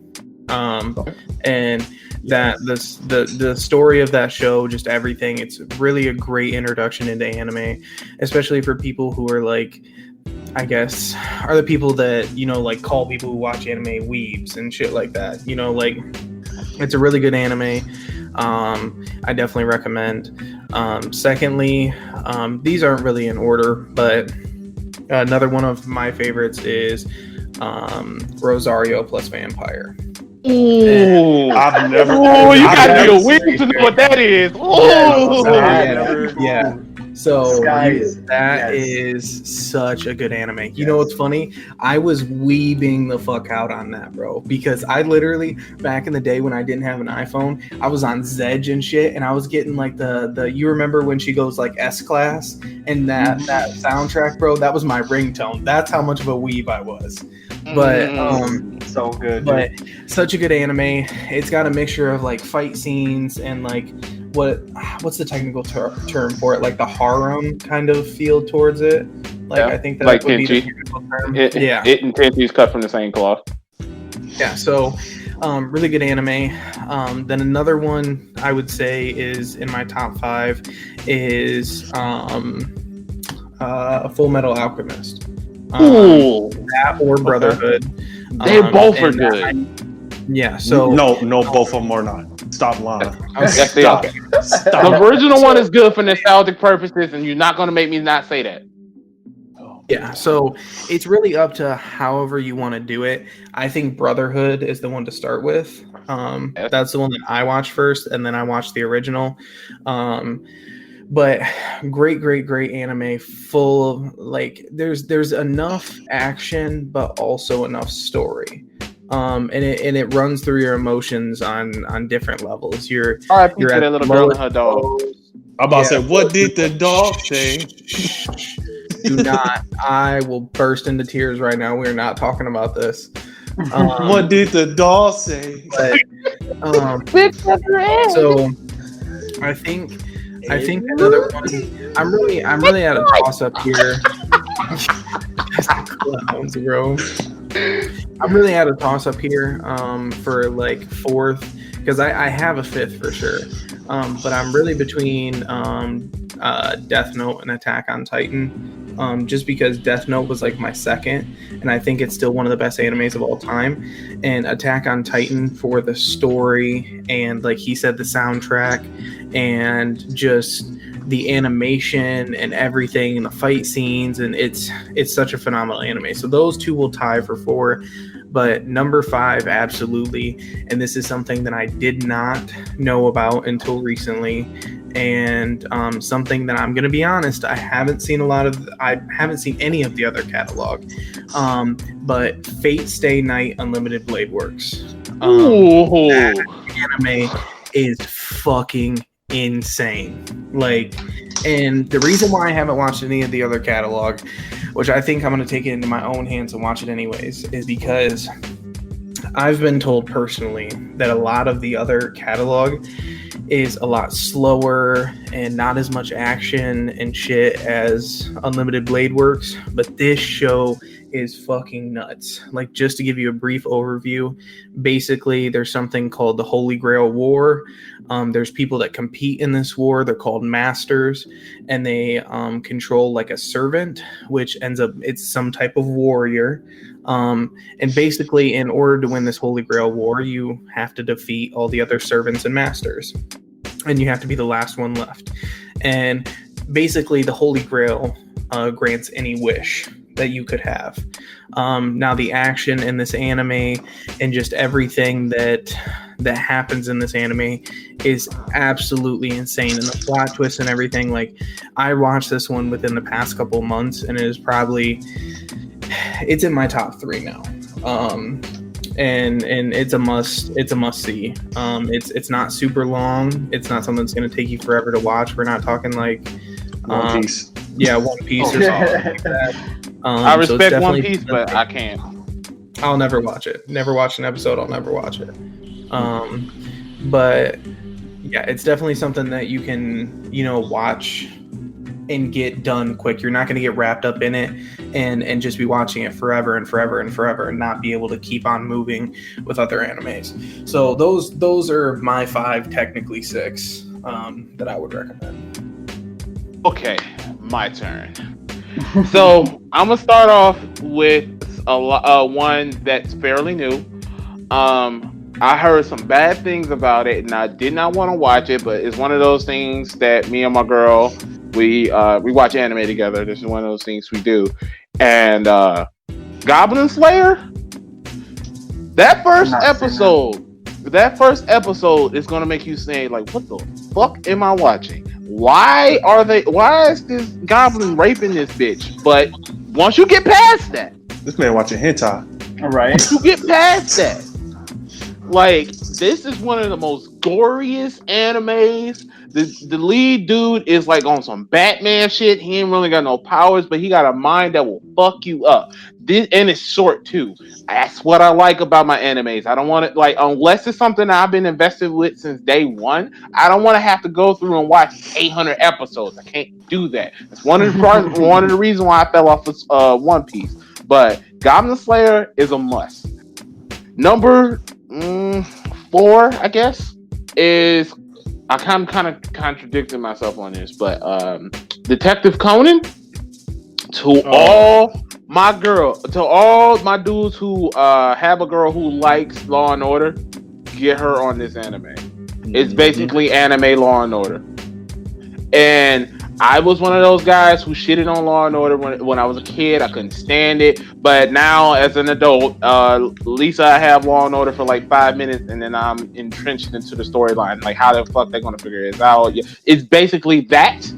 S6: And that the story of that show, just everything, it's really a great introduction into anime, especially for people who are like, I guess, are the people that, you know, like call people who watch anime weebs and shit like that. You know, like, it's a really good anime. I definitely recommend. Secondly, these aren't really in order, but another one of my favorites is Rosario plus Vampire.
S1: Ooh,
S4: I've never.
S1: Oh, you gotta be a weeb to know what that is. Oh,
S6: yeah. So
S3: Skyz,
S6: that is such a good anime. You know what's funny? I was weebing the fuck out on that, bro, because I literally, back in the day when I didn't have an iPhone, I was on Zedge and shit, and I was getting like the you remember when she goes like S-Class and that soundtrack, bro? That was my ringtone. That's how much of a weeb I was. But
S3: so good.
S6: But such a good anime. It's got a mixture of like fight scenes and like what's the technical term for it? Like the harem kind of feel towards it. Like, yeah, I think that
S1: like
S6: would be the
S1: Tenchi.
S6: technical term.
S1: It and Tenchi's cut from the same cloth.
S6: Yeah. So, really good anime. Then another one I would say is in my top 5 is Full Metal Alchemist. That or Brotherhood.
S1: They both are good.
S6: Yeah. So
S4: no, both of them are not. Stop lying.
S1: Yes, they are. The original one is good for nostalgic purposes, and you're not going to make me not say that.
S6: Yeah, so it's really up to however you want to do it. I think Brotherhood is the one to start with. That's the one that I watched first, and then I watched the original. But great anime, full of like there's enough action, but also enough story. And it runs through your emotions on different levels. You're at
S1: that little girl and her dog.
S4: I'm about to say, what did the dog say?
S6: Do not. I will burst into tears right now. We're not talking about this.
S4: What did the dog say?
S6: But, so I think another one. I'm really at a toss up here. Clowns, bro. I'm really at a toss up here for like 4th, because I have a 5th for sure. But I'm really between Death Note and Attack on Titan. Just because Death Note was like my 2nd, and I think it's still one of the best animes of all time. And Attack on Titan for the story and, like he said, the soundtrack and just the animation and everything and the fight scenes, and it's such a phenomenal anime. So those two will tie for 4. But number 5, absolutely, and this is something that I did not know about until recently, And something that I'm gonna be honest, I haven't seen any of the other catalog, but Fate Stay Night Unlimited Blade Works. That anime is fucking insane. Like, and the reason why I haven't watched any of the other catalog, which I think I'm going to take it into my own hands and watch it anyways, is because I've been told personally that a lot of the other catalog is a lot slower and not as much action and shit as Unlimited Blade Works, but this show is fucking nuts. Like, just to give you a brief overview, basically there's something called the Holy Grail War. There's people that compete in this war. They're called masters, and they control like a servant, which ends up, it's some type of warrior. And basically, in order to win this Holy Grail War, you have to defeat all the other servants and masters, and you have to be the last one left. And basically, the Holy Grail grants any wish that you could have. Now, the action in this anime and just everything that happens in this anime is absolutely insane, and the plot twists and everything. Like, I watched this one within the past couple of months, and it is probably, it's in my top 3 now. And it's a must see. It's not super long. It's not something that's going to take you forever to watch. We're not talking like
S4: One Piece.
S6: Yeah, One Piece or something like that.
S1: I respect One Piece, but I can't.
S6: I'll never watch it. Never watch an episode. I'll never watch it. But yeah, it's definitely something that you can, watch and get done quick. You're not going to get wrapped up in it and just be watching it forever and forever and forever and not be able to keep on moving with other animes. So those are my 5, technically 6, that I would recommend.
S1: Okay, my turn. So I'm gonna start off with one that's fairly new. I heard some bad things about it, and I did not want to watch it. But it's one of those things that me and my girl, we watch anime together. This is one of those things we do. And Goblin Slayer, that first episode is gonna make you say, like, what the fuck am I watching? Why is this goblin raping this bitch? But once you get past that,
S4: this man watching hentai.
S3: All right.
S1: Once you get past that, like, this is one of the most goriest animes. The lead dude is like on some Batman shit. He ain't really got no powers, but he got a mind that will fuck you up. And it's short too. That's what I like about my animes. I don't want to, like, unless it's something that I've been invested with since day one, I don't want to have to go through and watch 800 episodes. I can't do that. That's one of the reasons why I fell off of One Piece. But Goblin Slayer is a must. Number 4, I guess, is, I'm kind of contradicting myself on this, but Detective Conan. To all my dudes who have a girl who likes Law and Order, get her on this anime. It's basically anime Law and Order. And I was one of those guys who shitted on Law and Order when I was a kid. I couldn't stand it. But now, as an adult, at least I have Law and Order for like 5 minutes, and then I'm entrenched into the storyline. Like, how the fuck they're gonna figure this out? It's basically that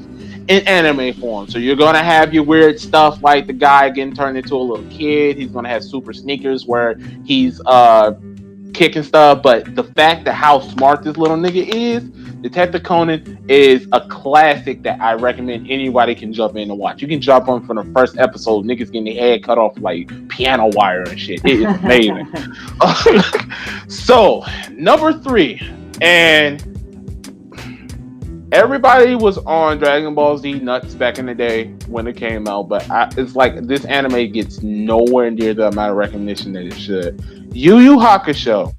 S1: in anime form. So you're gonna have your weird stuff, like the guy getting turned into a little kid. He's gonna have super sneakers where he's kicking stuff. But the fact that how smart this little nigga is, Detective Conan is a classic that I recommend anybody can jump in and watch. You can jump on from the first episode, niggas getting their head cut off like piano wire and shit. It is amazing. So, number 3, and everybody was on Dragon Ball Z nuts back in the day when it came out, but it's like this anime gets nowhere near the amount of recognition that it should. Yu Yu Hakusho.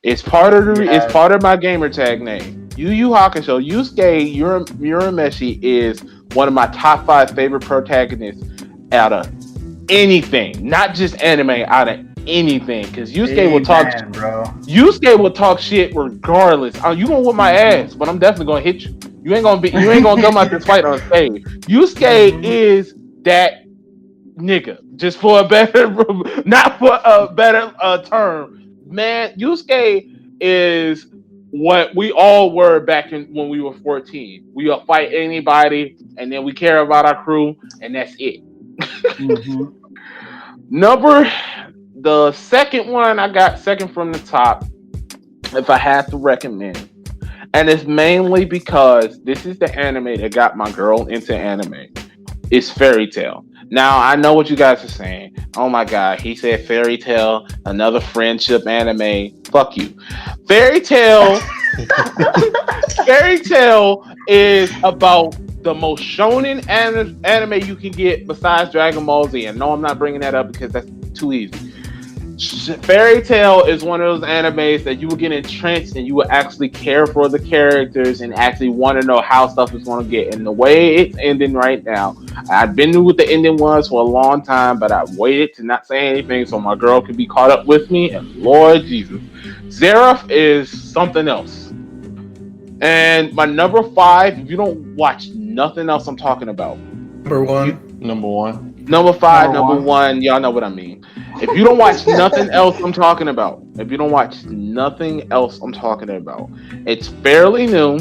S1: It's part of my gamer tag name. Yu Yu Hakusho. Yusuke Urameshi is one of my top 5 favorite protagonists out of anything, not just anime, out of anything. Because Yusuke will talk shit regardless. You gonna whip my ass, but I'm definitely gonna hit you. You ain't gonna come out this fight unscathed. Yusuke is that nigga, just for a better, not for a better term. Man, Yusuke is what we all were back when we were 14. We will fight anybody, and then we care about our crew, and that's it.
S3: Mm-hmm.
S1: The second one I got second from the top, if I had to recommend, and it's mainly because this is the anime that got my girl into anime. It's Fairy Tail. Now I know what you guys are saying. Oh my god, he said Fairy Tail, another friendship anime. Fuck you. Fairy Tail. Fairy Tail is about the most shonen anime you can get besides Dragon Ball Z. And no, I'm not bringing that up because that's too easy. Fairy Tail is one of those animes that you will get entrenched and you will actually care for the characters and actually want to know how stuff is going to get. And the way it's ending right now, I've been new with the ending ones for a long time, but I waited to not say anything so my girl could be caught up with me. And Lord Jesus, Seraph is something else. And my number 5, if you don't watch nothing else I'm talking about.
S2: Number 1.
S1: Number 5, number one, y'all know what I mean. If you don't watch nothing else I'm talking about, it's fairly new,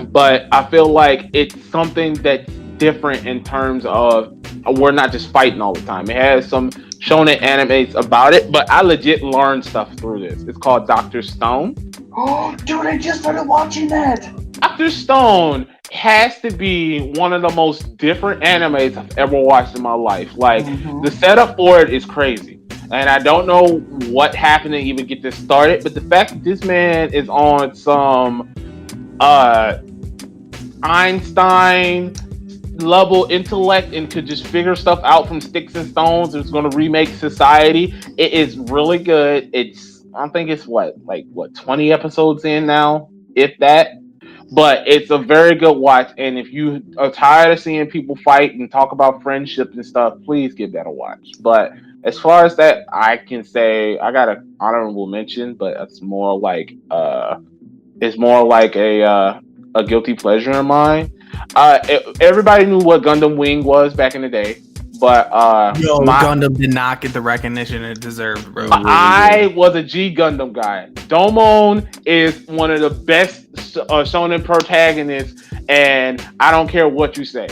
S1: but I feel like it's something that's different in terms of we're not just fighting all the time. It has some shonen animes about it, but I legit learned stuff through this. It's called Dr. Stone.
S3: Oh, dude, I just started watching that.
S1: Dr. Stone has to be one of the most different animes I've ever watched in my life. Like, the setup for it is crazy. And I don't know what happened to even get this started, but the fact that this man is on some Einstein level intellect and could just figure stuff out from sticks and stones and it's going to remake society, it is really good. I think it's 20 episodes in now, if that. But it's a very good watch, and if you are tired of seeing people fight and talk about friendship and stuff, please give that a watch. But as far as that, I can say I got an honorable mention, but it's more like a guilty pleasure of mine. Everybody knew what Gundam Wing was back in the day, but
S6: Gundam did not get the recognition it deserved, bro.
S1: I was a G Gundam guy. Domon is one of the best shonen protagonists, and I don't care what you say.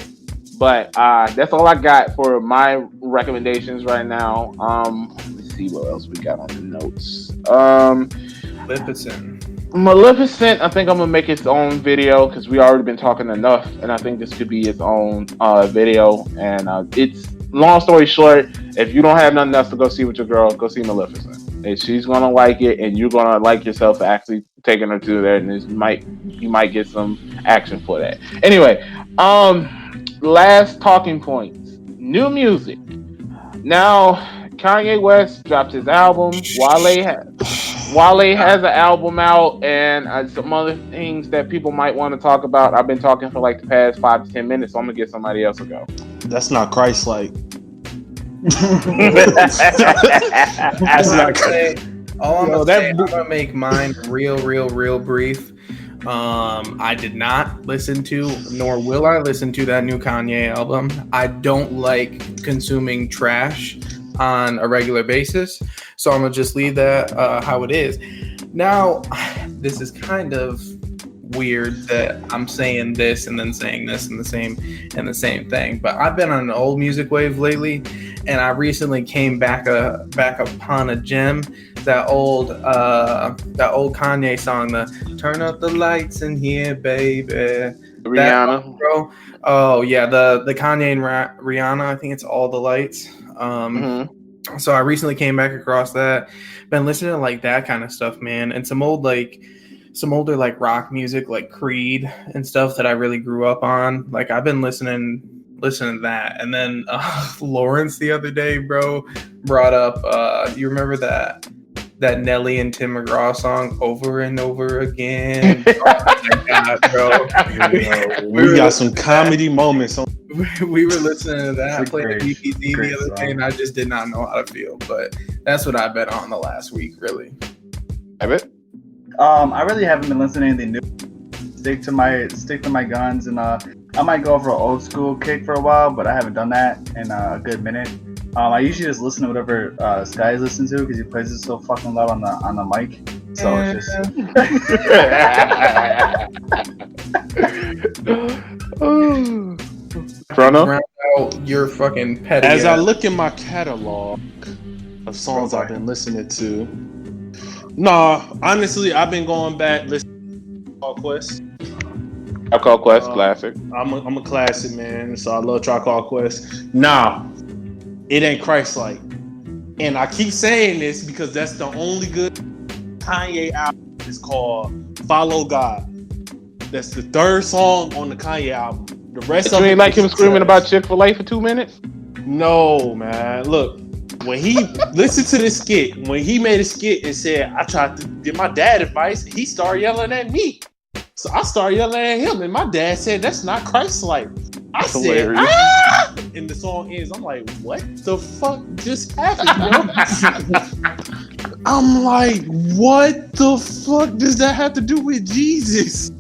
S1: But that's all I got for my recommendations right now. Let's see what else we got on the notes. Maleficent, I think I'm gonna make its own video because we already been talking enough, and I think this could be its own video. And it's long story short, if you don't have nothing else to go see with your girl, go see Maleficent. And she's gonna like it, and you're gonna like yourself for actually taking her to there, and you might get some action for that. Anyway, last talking points. New music. Now, Kanye West dropped his album. Wale has an album out, and some other things that people might want to talk about. I've been talking for like the past 5 to 10 minutes, so I'm gonna get somebody else to go.
S4: That's not Christ-like.
S6: I'm gonna make mine real brief. I did not listen to, nor will I listen to that new Kanye album. I don't like consuming trash on a regular basis, so I'm gonna just leave that how it is. Now, this is kind of weird that I'm saying this and then saying this and the same thing, but I've been on an old music wave lately, and I recently came back upon a gem, that old Kanye song, the "Turn Up the Lights in Here, Baby."
S1: Rihanna,
S6: that, bro. Oh yeah, the Kanye and Rihanna. I think it's All the Lights. So I recently came back across that. Been listening to like that kind of stuff, man, and some older like rock music, like Creed and stuff that I really grew up on. Like I've been listening to that. And then Lawrence the other day, bro, brought up. You remember that Nelly and Tim McGraw song, "Over and Over Again"? Oh my God, bro.
S4: We got some comedy moments.
S6: We were listening to that, playing the DPD the other day, and I just did not know how to feel. But that's what I've been on the last week, really.
S1: Evan?
S3: I really haven't been listening to anything new. Stick to my guns, and I might go for an old school kick for a while, but I haven't done that in a good minute. I usually just listen to whatever Skyz listens to because he plays it so fucking loud on the mic. So it's just
S1: Crono?
S6: Round out your fucking petty.
S4: As I look in my catalog of songs I've been listening to, honestly, I've been going back listening to Tribe Quest.
S1: Tribe Called Quest, classic.
S4: I'm a classic, man. So I love Tribe Called Quest. It ain't Christ-like. And I keep saying this because that's the only good Kanye album. It's called Follow God. That's the third song on the Kanye album. The rest of it
S1: ain't like him screaming about Chick-fil-A for 2 minutes?
S4: No, man. Look, when he listened to this skit, when he made a skit and said, I tried to give my dad advice, he started yelling at me. So I started yelling at him, and my dad said, that's not Christ-like. I
S1: That's
S4: said,
S1: hilarious.
S4: ah! And the song ends. I'm like, what the fuck just happened, bro? I'm like, what the fuck does that have to do with Jesus?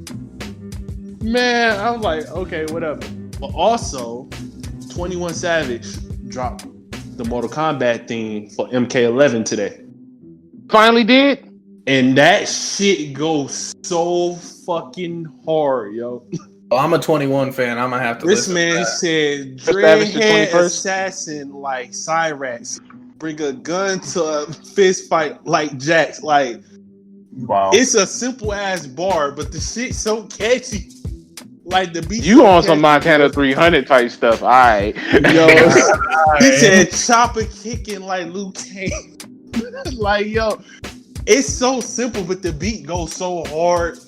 S4: Man, I'm like, okay, whatever. But also, 21 Savage dropped the Mortal Kombat theme for MK11 today.
S1: Finally did?
S4: And that shit goes so fucking hard, yo.
S6: Oh, I'm a 21 fan. I'm gonna have to.
S4: This
S6: listen
S4: man
S6: to that.
S4: said,
S1: Savage the
S4: dreadhead
S1: 21st.
S4: assassin like Cyrax. Bring a gun to a fist fight like Jax. Like,
S3: wow.
S4: it's a simple ass bar, but the shit's so catchy. Like the beat.
S1: You on some Montana 300 type stuff. All right.
S4: Yo, he said chopper kicking like Luke Cage. Like, yo, it's so simple, but the beat goes so hard.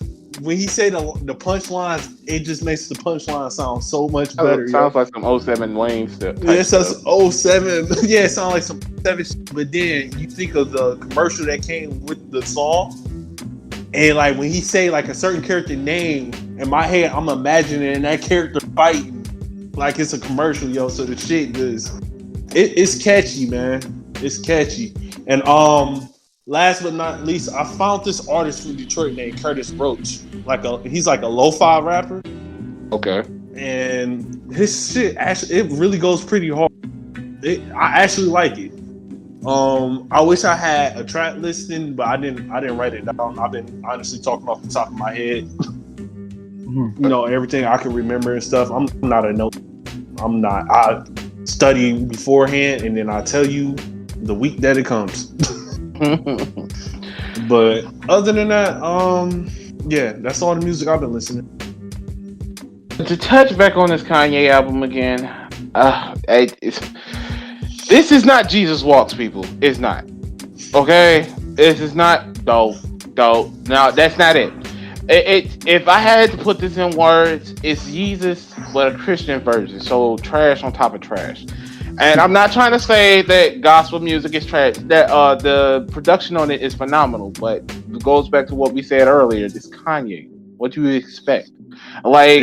S4: When he say the punchlines, it just makes the punchline sound so much better.
S1: Sounds like some 07 Wayne stuff.
S4: Yeah, it says 07. Yeah, it sounds like some 7 shit. But then you think of the commercial that came with the song. And like when he say like a certain character name, in my head, I'm imagining that character fighting like it's a commercial, yo. So the shit is, it's catchy, man. It's catchy. And last but not least, I found this artist from Detroit named Curtis Roach. He's like a lo-fi rapper.
S1: Okay.
S4: And his shit actually, it really goes pretty hard. I actually like it. I wish I had a track listing, but I didn't write it down. I've been honestly talking off the top of my head. You know, everything I can remember and stuff. I'm not a note. I'm not. I study beforehand and then I tell you the week that it comes. But other than that, yeah, that's all the music I've been listening.
S1: To touch back on this Kanye album again, this is not Jesus Walks, people. It's not. Okay? This is not dope. No, that's not it. If I had to put this in words, it's Jesus, but a Christian version. So trash on top of trash. And I'm not trying to say that gospel music is trash. That the production on it is phenomenal, but it goes back to what we said earlier. This Kanye, what do you expect? Like,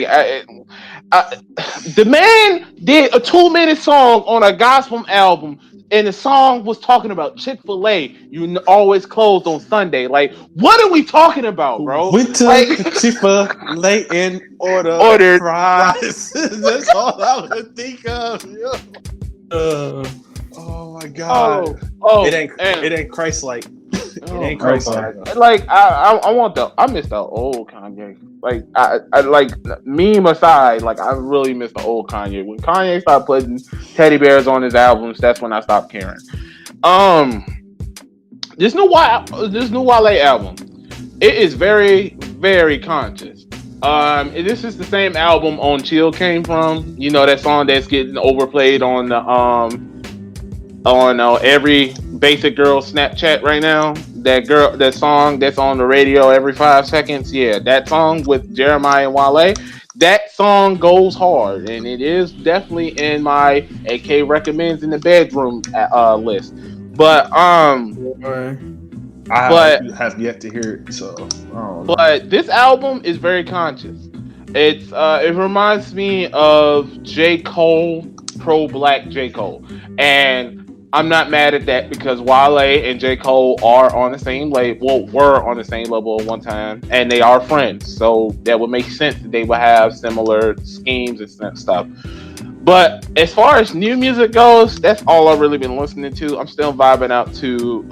S1: the man did a 2-minute song on a gospel album, and the song was talking about Chick-fil-A. You always closed on Sunday. Like, what are we talking about, bro?
S4: Went to Chick-fil-A and ordered fries. That's all I would think of. Yo. Oh my god! It ain't Christ-like. It ain't Christ-like.
S1: Like I miss the old Kanye. Like I like meme aside, like I really miss the old Kanye. When Kanye started putting teddy bears on his albums, that's when I stopped caring. This new Wale album, it is very, very conscious. This is the same album on Chill came from. You know that song that's getting overplayed on every basic girl Snapchat right now. That song that's on the radio every 5 seconds. Yeah, that song with Jeremiah and Wale. That song goes hard, and it is definitely in my AK recommends in the bedroom list. But
S4: I have yet to hear it, so.
S1: But this album is very conscious. It reminds me of J. Cole, pro-black J. Cole, and I'm not mad at that because Wale and J. Cole are on the same label, were on the same level at one time, and they are friends. So that would make sense that they would have similar schemes and stuff. But as far as new music goes, that's all I've really been listening to. I'm still vibing out to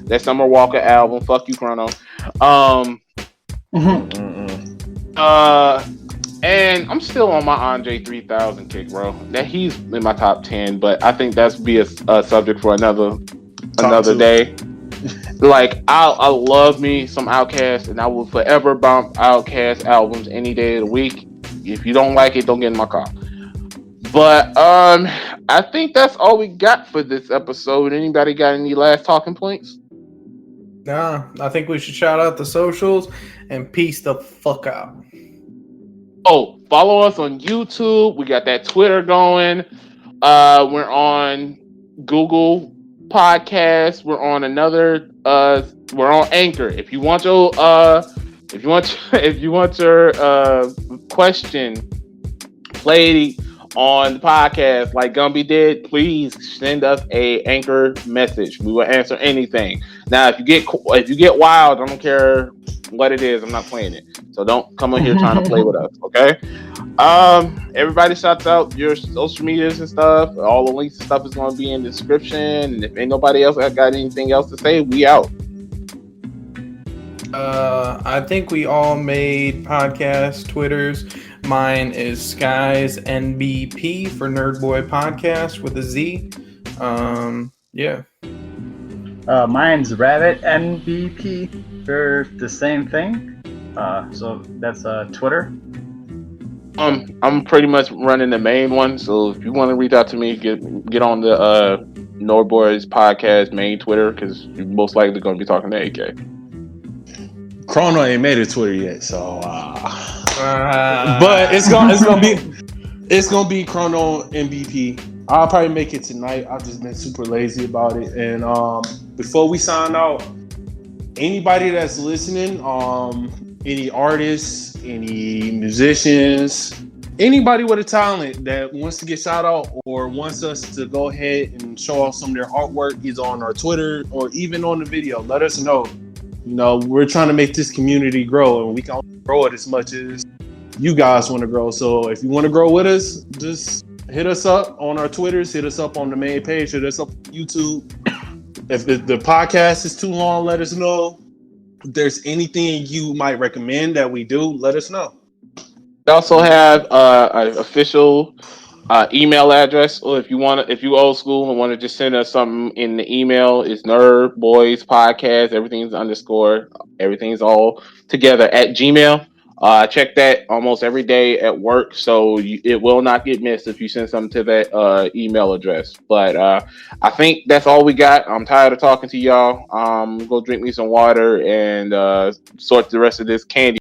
S1: That Summer Walker album. Fuck you, Crono. And I'm still on my Andre 3000 kick, bro. That he's in my top 10, but I think that's be a subject for another day. Like I love me some Outkast, and I will forever bump Outkast albums any day of the week. If you don't like it, don't get in my car. But I think that's all we got for this episode. Anybody got any last talking points?
S2: Nah, I think we should shout out the socials and peace the fuck out.
S1: Oh, follow us on YouTube. We got that Twitter going. We're on Google Podcasts. We're on another. We're on Anchor. If you want your question played on the podcast like Gumby did, please send us a Anchor message. We will answer anything. Now, if you get wild, I don't care what it is. I'm not playing it. So don't come in here trying to play with us, okay? Everybody shouts out your social medias and stuff. All the links and stuff is going to be in the description. And if ain't nobody else got anything else to say, we out.
S2: I think we all made podcast Twitters. Mine is Skyz NBP for Nerd Boy Podcast with a Z. Yeah.
S3: Mine's Rabbit NBP for the same thing. So that's Twitter.
S1: I'm pretty much running the main one. So if you want to reach out to me, get on the Nerd Boys Podcast main Twitter, because you're most likely going to be talking to AK.
S4: Crono ain't made a Twitter yet, so but it's gonna be Crono MVP. I'll probably make it tonight. I've just been super lazy about it. And before we sign out, anybody that's listening, any artists, any musicians, anybody with a talent that wants to get shout out or wants us to go ahead and show off some of their artwork, either on our Twitter or even on the video, let us know. You know, we're trying to make this community grow, and we can only grow it as much as you guys want to grow. So if you want to grow with us, just hit us up on our Twitters, hit us up on the main page, hit us up on YouTube. If the podcast is too long, let us know. If there's anything you might recommend that we do, let us know.
S1: We also have an official email address, or if you old school and want to just send us something in the email, it's Nerd Boys Podcast. Everything's underscore. Everything's all together at Gmail. I check that almost every day at work, so it will not get missed if you send something to that email address. But I think that's all we got. I'm tired of talking to y'all. Go drink me some water and sort the rest of this candy